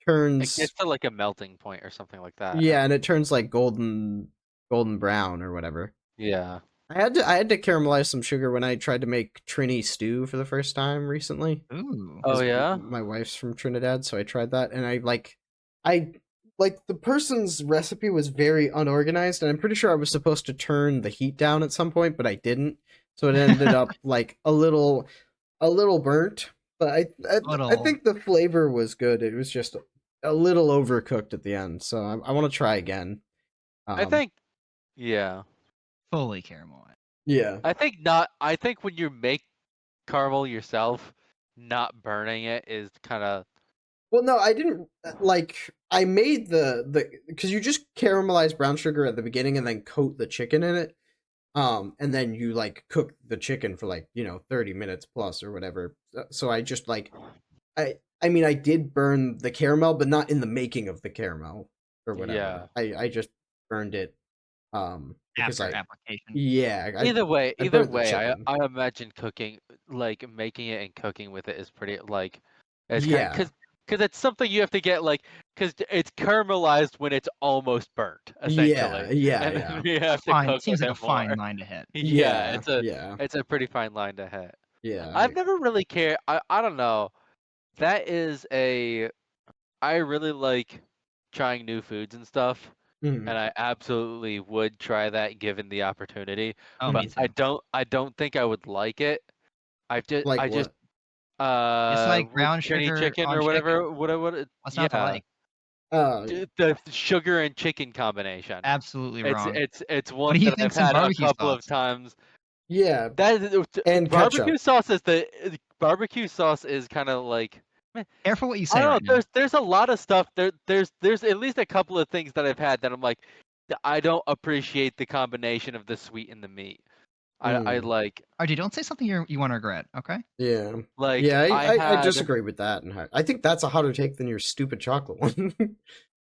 It turns gets to like a melting point or something like that. yeah, and it turns like golden brown or whatever. Yeah. I had to caramelize some sugar when I tried to make Trini stew for the first time recently. Ooh. Oh yeah. My wife's from Trinidad, so I tried that, and I the person's recipe was very unorganized, and I'm pretty sure I was supposed to turn the heat down at some point, but I didn't. So it ended up like a little burnt. But I think the flavor was good. It was just a little overcooked at the end, so I want to try again. I think. Yeah. Fully caramelized. Yeah. I think not. I think when you make caramel yourself, not burning it is kind of. Well, no, I didn't like. I made the because you just caramelize brown sugar at the beginning and then coat the chicken in it, and then you like cook the chicken for like 30 minutes plus or whatever. So I just like, I mean I did burn the caramel, but not in the making of the caramel or whatever. Yeah. I just burned it, because After application. yeah. Either way, I burnt the I chicken. imagine cooking, like making it and cooking with it is pretty like, it's Yeah. because it's something you have to get like, because it's caramelized when it's almost burnt, essentially. Yeah, And yeah. then you have to Fine. cook It seems with like a it more. fine line to hit. Yeah, Yeah. it's a pretty fine line to hit. Yeah. I've never really cared. I don't know. That is I really like trying new foods and stuff, Mhm. and I absolutely would try that given the opportunity. Oh, But me too. I don't think I would like it. Like I just It's like with brown Trini sugar chicken on or whatever chicken. what What's not to yeah. like? The sugar and chicken combination. Absolutely wrong. It's What one do you that I've think's in had a barbecue couple of sauce? times. Yeah, That is, and barbecue ketchup. sauce is barbecue sauce is kind of like Careful what you I say don't right know. now. There's a lot of stuff. There's at least a couple of things that I've had that I'm like, I don't appreciate the combination of the sweet and the meat. I like RJ, don't say something you want to regret, okay? Yeah. like Yeah, I had disagree with that, and I think that's a hotter take than your stupid chocolate one.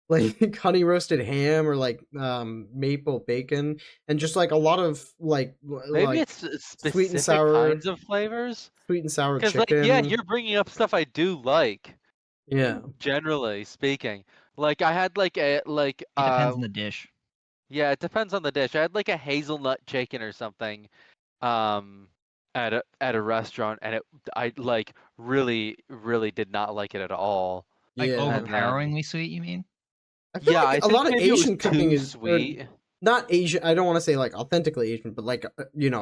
Like honey roasted ham or like maple bacon and just like a lot of like maybe it's sweet and specific sour kinds of flavors. sweet and sour Because like yeah, chicken. you're bringing up stuff I do like. Yeah. Generally speaking, like I had like a like It depends on the dish. yeah, it depends on the dish. I had like a hazelnut chicken or something, at a restaurant, and I like really did not like it at all. Like Yeah. overpoweringly sweet, you mean? I feel Yeah, like I a lot think of maybe it was Asian cooking too is sweet. not Asian. I don't want to say like authentically Asian, but like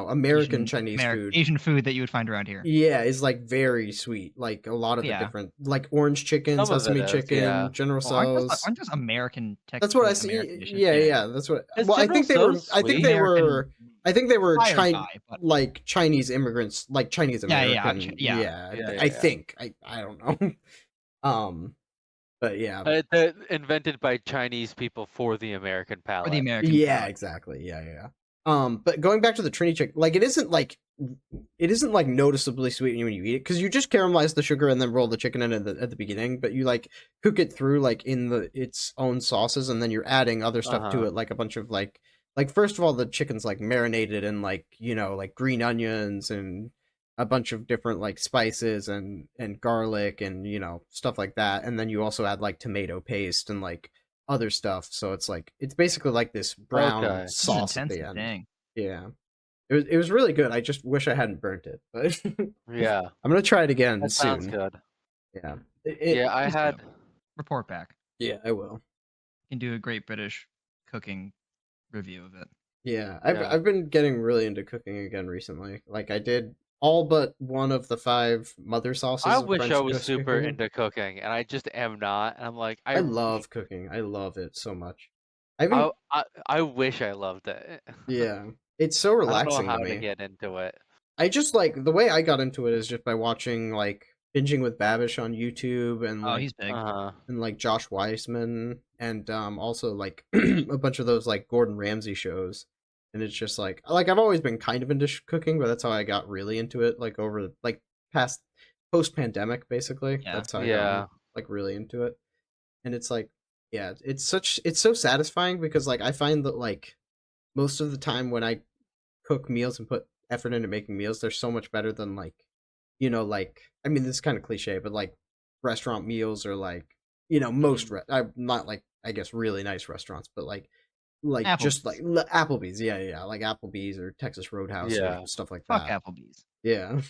American Chinese food. Asian food that you would find around here. Yeah, is like very sweet. Like a lot of the different like orange chicken, Some of it sesame is, chicken, yeah. General Well, Tso's. aren't just American That's what I technically American see. dishes? Yeah, that's what. Is Well, I General think they were. Tso's I think sweet? they American were. I think they were inspired by, but- like Chinese immigrants, like Chinese Yeah, American. yeah. I think. I don't know. But yeah, Invented by Chinese people for the American For palate. the American yeah, palate. exactly. Yeah. But going back to the Trini chick, like it isn't like noticeably sweet when you eat it because you just caramelize the sugar and then roll the chicken in at the beginning, but you like cook it through like in its own sauces and then you're adding other stuff to it, like a bunch of like first of all the chicken's like marinated in like like green onions and a bunch of different like spices and garlic and stuff like that, and then you also add like tomato paste and like other stuff, so it's basically like this brown Okay. This is sauce at intense the and end. dang. Yeah, it was really good. I just wish I hadn't burnt it, but Yeah, I'm gonna try it again that sounds soon. good. Yeah, Yeah, I Please do. had. Report back. yeah, I will. You can do a great British cooking review of it. Yeah, Yeah. I've been getting really into cooking again recently. Like I did all but one of the 5 mother sauces I of wish French I was toast super cooking. into cooking, and I just am not. And I'm like, I love cooking. I love it so much. I even I wish I loved it. yeah, it's so I don't know relaxing how to to me. get into it. I just like the way I got into it is just by watching like binging with Babish on YouTube and Oh, he's big. like Josh Weissman and also like a bunch of those like Gordon Ramsay shows. And it's just like I've always been kind of into cooking, but that's how I got really into it like over like past post pandemic basically. Yeah. That's how I Yeah. got like really into it. And it's like yeah, it's so satisfying because like I find that like most of the time when I cook meals and put effort into making meals, they're so much better than like like I mean this is kind of cliche, but like restaurant meals or like most I'm not like I guess really nice restaurants, but like just like Applebee's. Applebee's, yeah, like Applebee's or Texas Roadhouse or Yeah. stuff like Fuck that. Applebee's. Yeah,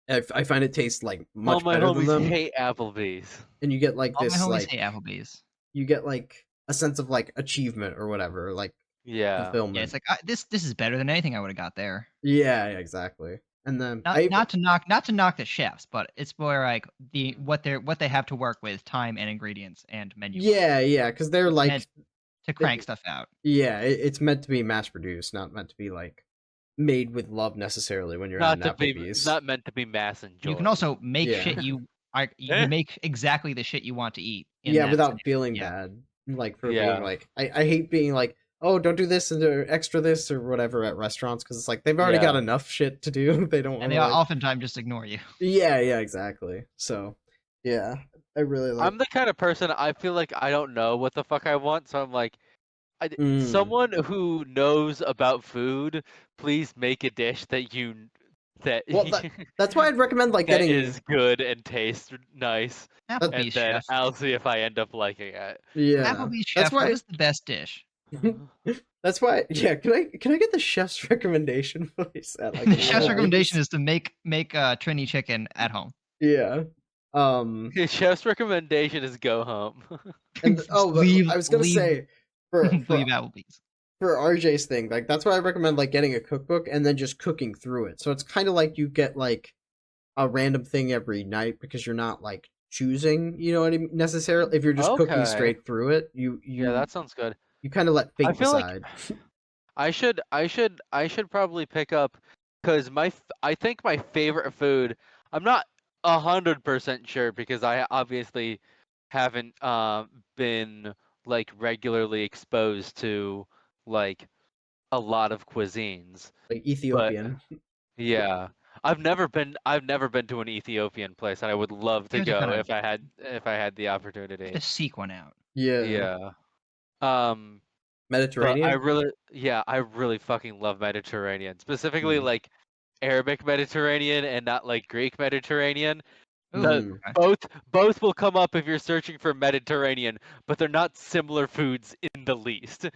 I find it tastes like All much my better than homies them, hate Applebee's. and you get like All my this homies hate like Applebee's. you get like a sense of like achievement or whatever, like Yeah. fulfillment. Yeah, it's like this is better than anything I would have got there. Yeah, exactly. And then Not to knock the chefs, but it's more like what they have to work with, time and ingredients and menu. yeah, because they're like meant to crank stuff out. Yeah, it's meant to be mass produced, not meant to be like made with love necessarily when you're in an Applebee's. Not meant to be mass enjoyed. You can also make Yeah. shit you make exactly the shit you want to eat. Yeah, without scenario. feeling Yeah. bad. Like for Yeah. being like I hate being like, oh, don't do this and extra this or whatever at restaurants because it's like they've already got Yeah. enough shit to do. They don't And want they to like oftentimes just ignore you. Yeah, exactly. So yeah, I really like I'm the kind of person I feel like I don't know what the fuck I want, so I'm like, someone who knows about food, please make a dish that Well, that's why I'd recommend like that getting is good and tastes nice, and Applebee's then chef. I'll see if I end up liking it. Yeah. Applebee's That's chef. why What is the best dish? That's why yeah, can I get the chef's recommendation please? At, like, The chef's Applebee's? recommendation is to make Trini chicken at home. Yeah. The chef's recommendation is go home. And Just I was gonna say for leave Applebee's. for RJ's thing, like that's why I recommend like getting a cookbook and then just cooking through it. So it's kind of like you get like a random thing every night because you're not like choosing, you know what I mean, necessarily. If you're just cooking Okay. straight through it, you Yeah, that sounds good. you kind of let fate I feel decide. like I should probably pick up because I think my favorite food. I'm not 100% sure because I obviously haven't been like regularly exposed to like a lot of cuisines. Like Ethiopian. Yeah, I've never been to an Ethiopian place, and I would love to You have to go kinda- if I had the You opportunity. have to seek one out. Yeah. Yeah. But Mediterranean. I really fucking love Mediterranean, specifically Mm. like Arabic Mediterranean and not like Greek Mediterranean. Ooh, okay. Both will come up if you're searching for Mediterranean, but they're not similar foods in the least.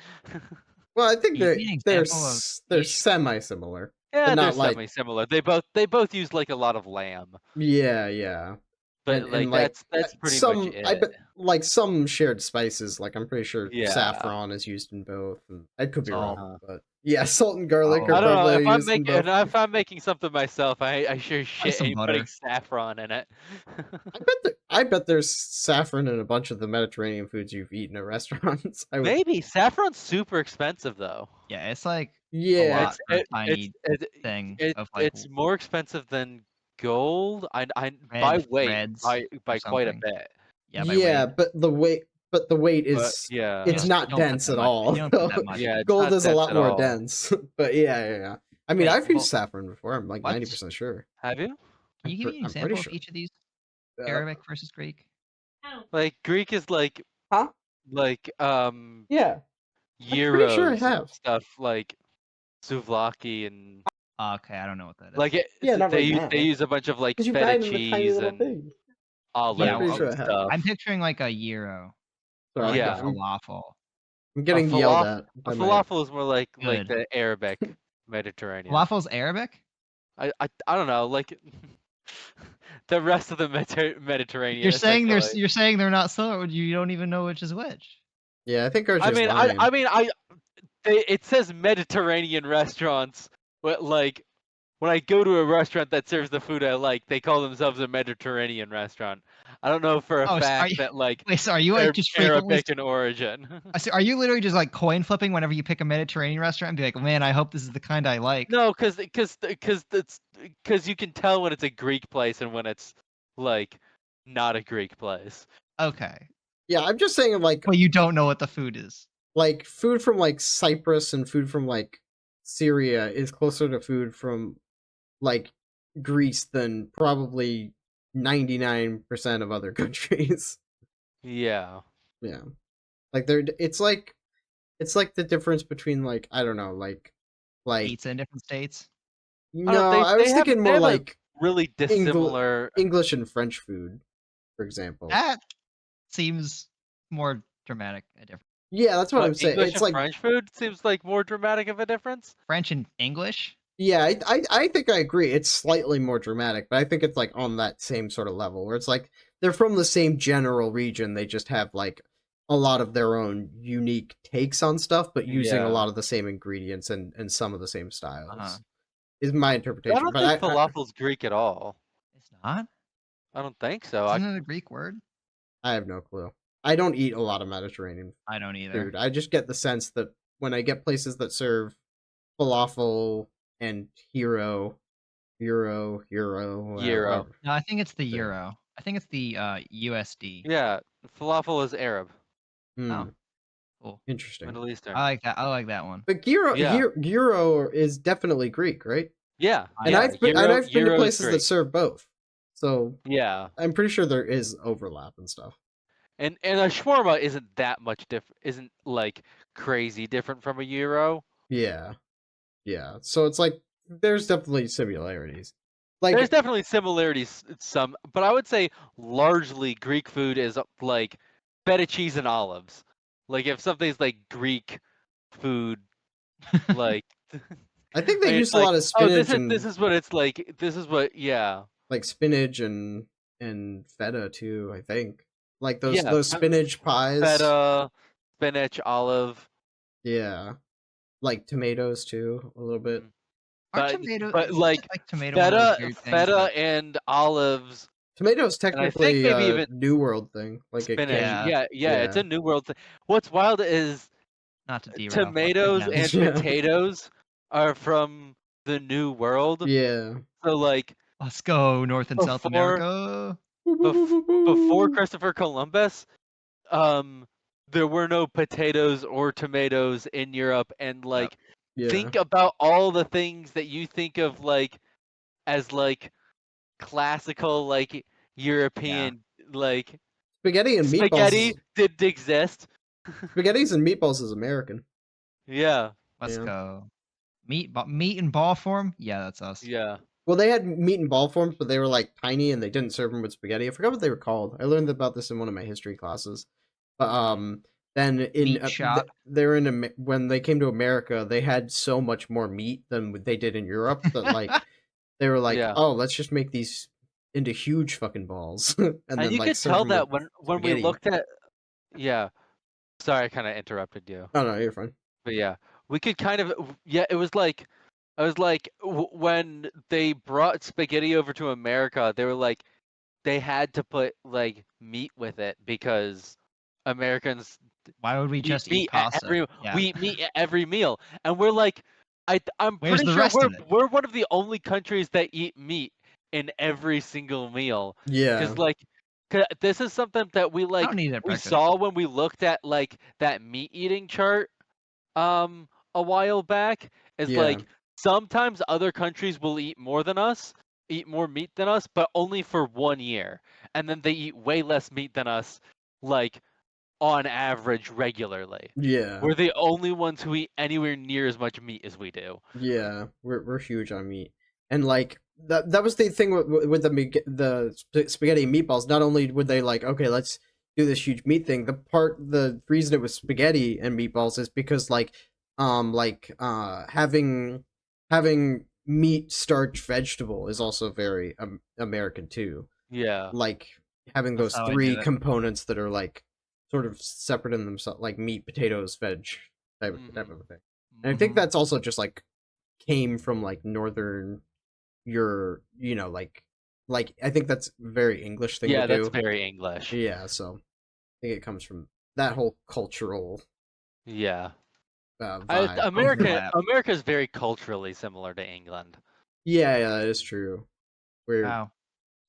Well, I think Can you give me an example of they're each? semi-similar. Yeah, But they're not like semi-similar. They both use like a lot of lamb, yeah. but And like like that's pretty some much I it. bet like some shared spices, like I'm pretty sure Yeah. saffron is used in both. And I could be Salt. wrong, but yeah, salt and garlic Oh. are I don't know probably if I'm used in making both. if I'm making something myself. I sure shit some ain't butter. putting saffron in it. I bet there's saffron in a bunch of the Mediterranean foods you've eaten at restaurants. I would, Maybe saffron's super expensive though. Yeah, it's like a yeah, lot for a tiny thing of like It's more expensive than gold. I by red weight threads by or quite a something. bit. Yeah, by yeah, weight. but the weight But is yeah, it's Just not don't put dense that at much. all. You don't put that much. yeah, it's Gold not is a dense lot at more all. dense. But yeah. I mean, Wait, I've used well, saffron before. I'm like what? 90% sure. Have you? Can you give me an I'm pretty example of sure. each of these? Uh, Arabic versus Greek? Like Greek is like huh? like Yeah, I'm pretty sure I gyros and have. stuff like souvlaki and Okay, I don't know what that is. like Yeah, not right they now. use a bunch of like Because you buy feta it in the tiny cheese little and thing. Yeah, I'm pretty olives well, sure and I have. stuff. I'm picturing like a gyro Sorry, or like a Yeah. falafel. I'm getting yelled at A by my. falafel is more like Good. the Arabic Mediterranean. Falafel's Arabic? I don't know, like the rest of the Mediterranean essentially. You're saying they're not so. You don't even know which is which. Yeah, I think ours I is mean, lying. it says Mediterranean restaurants, but like when I go to a restaurant that serves the food I like, they call themselves a Mediterranean restaurant. I don't know for a Oh, so are fact you, that like wait, so are you they're like just frequently? Arabic in origin. So are you literally just like coin flipping whenever you pick a Mediterranean restaurant and be like, man, I hope this is the kind I like? No, because you can tell when it's a Greek place and when it's like not a Greek place. Okay. Yeah, I'm just saying But you don't know what the food is. like food from like Cyprus and food from like Syria is closer to food from like Greece than probably 99% of other countries. Yeah. Yeah. Like it's like the difference between like I don't know, like Pizza in different states. I don't. no, I was thinking They more have a like really dissimilar. English and French food, for example. That seems more dramatic a difference. Yeah, that's what I'm saying. English It's and like French food seems like more dramatic of a difference. French and English? yeah, I think I agree. It's slightly more dramatic, but I think it's like on that same sort of level where it's like they're from the same general region. They just have like a lot of their own unique takes on stuff, but using a Yeah. lot of the same ingredients and some of the same styles. Uh-huh. Is my I interpretation. don't But think falafel's Greek at all. It's not? I don't think so. Isn't it a Greek word? I have no clue. I don't eat a lot of Mediterranean I don't either. food. I just get the sense that when I get places that serve falafel and gyro. Gyro. No, I think it's the Sure. euro. I think it's the USD. Yeah, falafel is Arab, Oh, cool. Interesting. Middle Eastern. I like that one. But gyro, Yeah. gyro is definitely Greek, right? Yeah, And yeah, I've been gyro- to gyro's places that Greek. serve both, so Yeah, I'm pretty sure there is overlap and stuff. and a shawarma isn't that much different. Isn't like crazy different from a gyro. Yeah. So it's like there's definitely similarities. Like There's definitely similarities, some, but I would say largely Greek food is like feta cheese and olives. Like if something's like Greek food, like I think they it's use a like, lot of oh, spinach and this is what it's like. This is what, yeah, like spinach and feta too. I think like those yeah, spinach pies. feta, spinach, olive. Yeah, like tomatoes too, a little bit. Aren't But tomato? but isn't like just, tomato one of those weird things feta that- and olives. Tomatoes And I think technically maybe a even New World thing. Like it spinach. came. Yeah, it's a New World thing. What's wild is not to derail. but tomatoes again, and Yeah. potatoes are from the New World. Yeah. So like let's go North and South Before- America. before Christopher Columbus, there were no potatoes or tomatoes in Europe, and like Yeah. think about all the things that you think of like as like classical like European like Spaghetti and meatballs. spaghetti did exist. Spaghettis and meatballs is American. Yeah, Let's Yeah. go. Meat in ball form? Yeah, that's us. yeah. Well, they had meat in ball forms, but they were like tiny and they didn't serve them with spaghetti. I forgot what they were called. I learned about this in one of my history classes. But then in Meat shop. they're in when they came to America, they had so much more meat than they did in Europe that like they were like, Yeah. oh, let's just make these into huge fucking balls, and then you like could serve tell them that with when we spaghetti. looked at yeah. Sorry, I kind of interrupted you. Oh no, you're fine. But yeah, we could kind of it was like I was like when they brought spaghetti over to America, they were like they had to put like meat with it because Americans Why would we eat just eat meat at pasta? every Yeah. we eat meat at every meal, and we're like I'm Where's pretty the sure rest of it? we're one of the only countries that eat meat in every single meal Yeah, because This is something that we I don't need it at we breakfast. saw when we looked at like that meat eating chart a while back. Is Yeah. like sometimes other countries will eat more than us, eat more meat than us, but only for 1 year, and then they eat way less meat than us, like on average regularly. Yeah. We're the only ones who eat anywhere near as much meat as we do. Yeah, we're huge on meat, and like that was the thing with the spaghetti and meatballs. Not only would they like, okay, let's do this huge meat thing. The reason it was spaghetti and meatballs is because having meat, starch, vegetable is also very American too. Yeah. Like having That's those how I three did it. components that are like sort of separate in themselves, like meat, potatoes, veg type Mhm. of a thing. And I think Mhm. that's also just like came from like northern like I think that's a very English thing Yeah, to that's do. very English. Yeah, so I think it comes from that whole cultural Yeah. vibe. Overlap. America's very culturally similar to England. Yeah, that is true. Where Wow.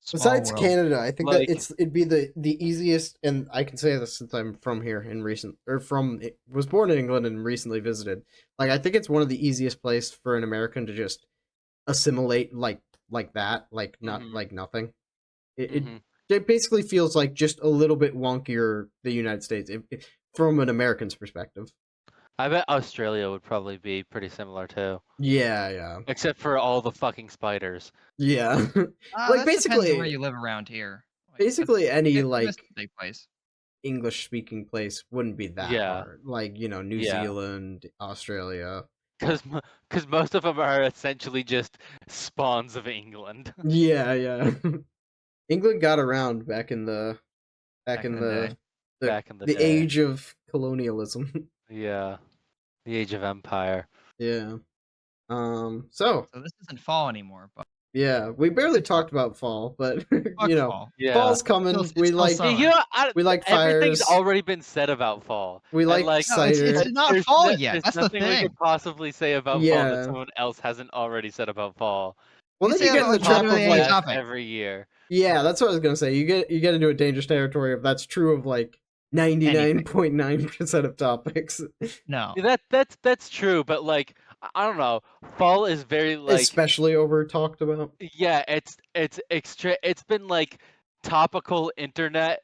Small besides world. Canada, I think that Like- it'd be the easiest, and I can say this since I'm from here and was born in England and recently visited. Like I think it's one of the easiest place for an American to just assimilate like that, like not Mhm. like nothing. It, Mhm. it basically feels like just a little bit wonkier the United States from an American's perspective. I bet Australia would probably be pretty similar too, Yeah. except for all the fucking spiders. Like That depends on where basically you live around here. Like, basically any it's like a big place. English speaking place wouldn't be that Yeah. hard. Like, New Yeah. Zealand, Australia. Because most of them are essentially just spawns of England. Yeah. England got around back in the Back in the day. Back in the the day. age of colonialism. Yeah. The Age of Empire. Yeah. So So this isn't fall anymore, but yeah, we barely talked about fall, but fuck fall. Yeah. fall's coming. It's We still like summer. You know, we like everything's fires. already been said about fall. We And, like No, cider. it's not there's fall no- yet. There's That's the nothing we thing. could possibly say about fall Yeah. that someone else hasn't already said about fall. Well, You then you say get in the about trap of literally any like, topic. Every year. yeah, that's what I was gonna say. You get into a dangerous territory if that's true of like 99.9% of topics, No. That's true, but like I don't know. Fall is very like especially over talked about. yeah, it's extra. It's been like topical internet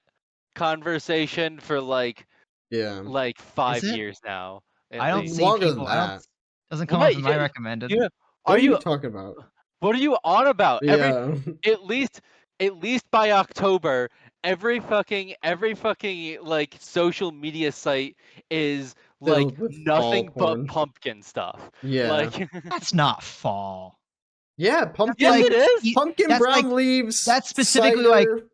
conversation for like Yeah, 5 it? years now. At I don't least. see longer people. than that. Doesn't come What? up in my Yeah, recommended. Yeah. What Are are you you? talking about? What are you on about? Yeah, At least by October, every fucking like social media site is like Filled with nothing fall but porn. pumpkin stuff. Yeah. Like That's not fall. yeah, pumpkin. yes, like- it is. Pumpkin That's brown like- leaves. that's specifically like- cider.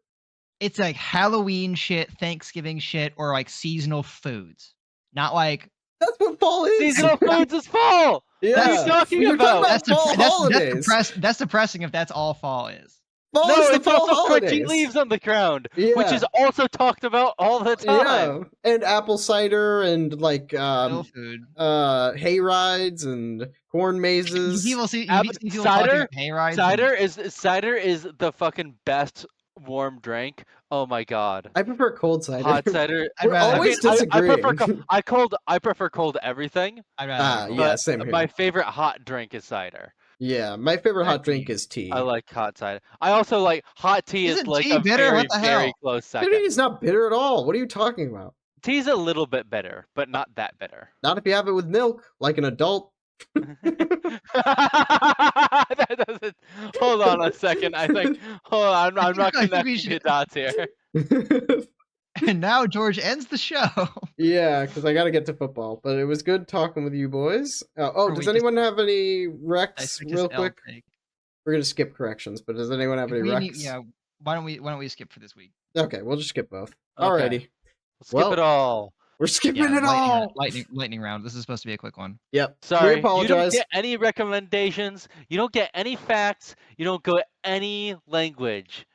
It's like Halloween shit, Thanksgiving shit, or like seasonal foods. Not like That's what fall is. Seasonal foods is fall. Yeah. What are you talking You're about? that's fall holidays. that's depressing if that's all fall is. Fall No, is the it's fall also holidays. crunchy leaves on the ground, Yeah. which is also talked about all the time. Yeah, and apple cider and like Still food. hay rides and corn mazes. People see people cider- talking about hay rides. Cider is the fucking best warm drink. Oh my god. I prefer cold cider. Hot cider. I'd We're rather- always I disagreeing. prefer I prefer cold everything. I'd rather yeah, But same here. my favorite hot drink is cider. Yeah, my favorite hot drink Agreed. is tea. I like hot cider. I also like hot tea is Isn't like tea a bitter? very What the very hell? close Tea second. is not bitter at all. What are you talking about? Tea's a little bit bitter, but not that bitter. Not if you have it with milk, like an adult. That doesn't. Hold on a second. I think. Hold on. I'm not I think connecting we the should- dots here. And now George ends the show. Yeah, because I got to get to football. But it was good talking with you boys. Or Does we just- anyone have any I recs switch real this L quick? take. We're gonna skip corrections, but does anyone have any recs? Yeah. Why don't we skip for this week? Okay, we'll just skip both. Okay. Alrighty, Skip Well, it all. we're skipping Yeah, it all. lightning round. This is supposed to be a quick one. Yep. Sorry. We apologize. You don't get any recommendations. You don't get any facts. You don't get any language.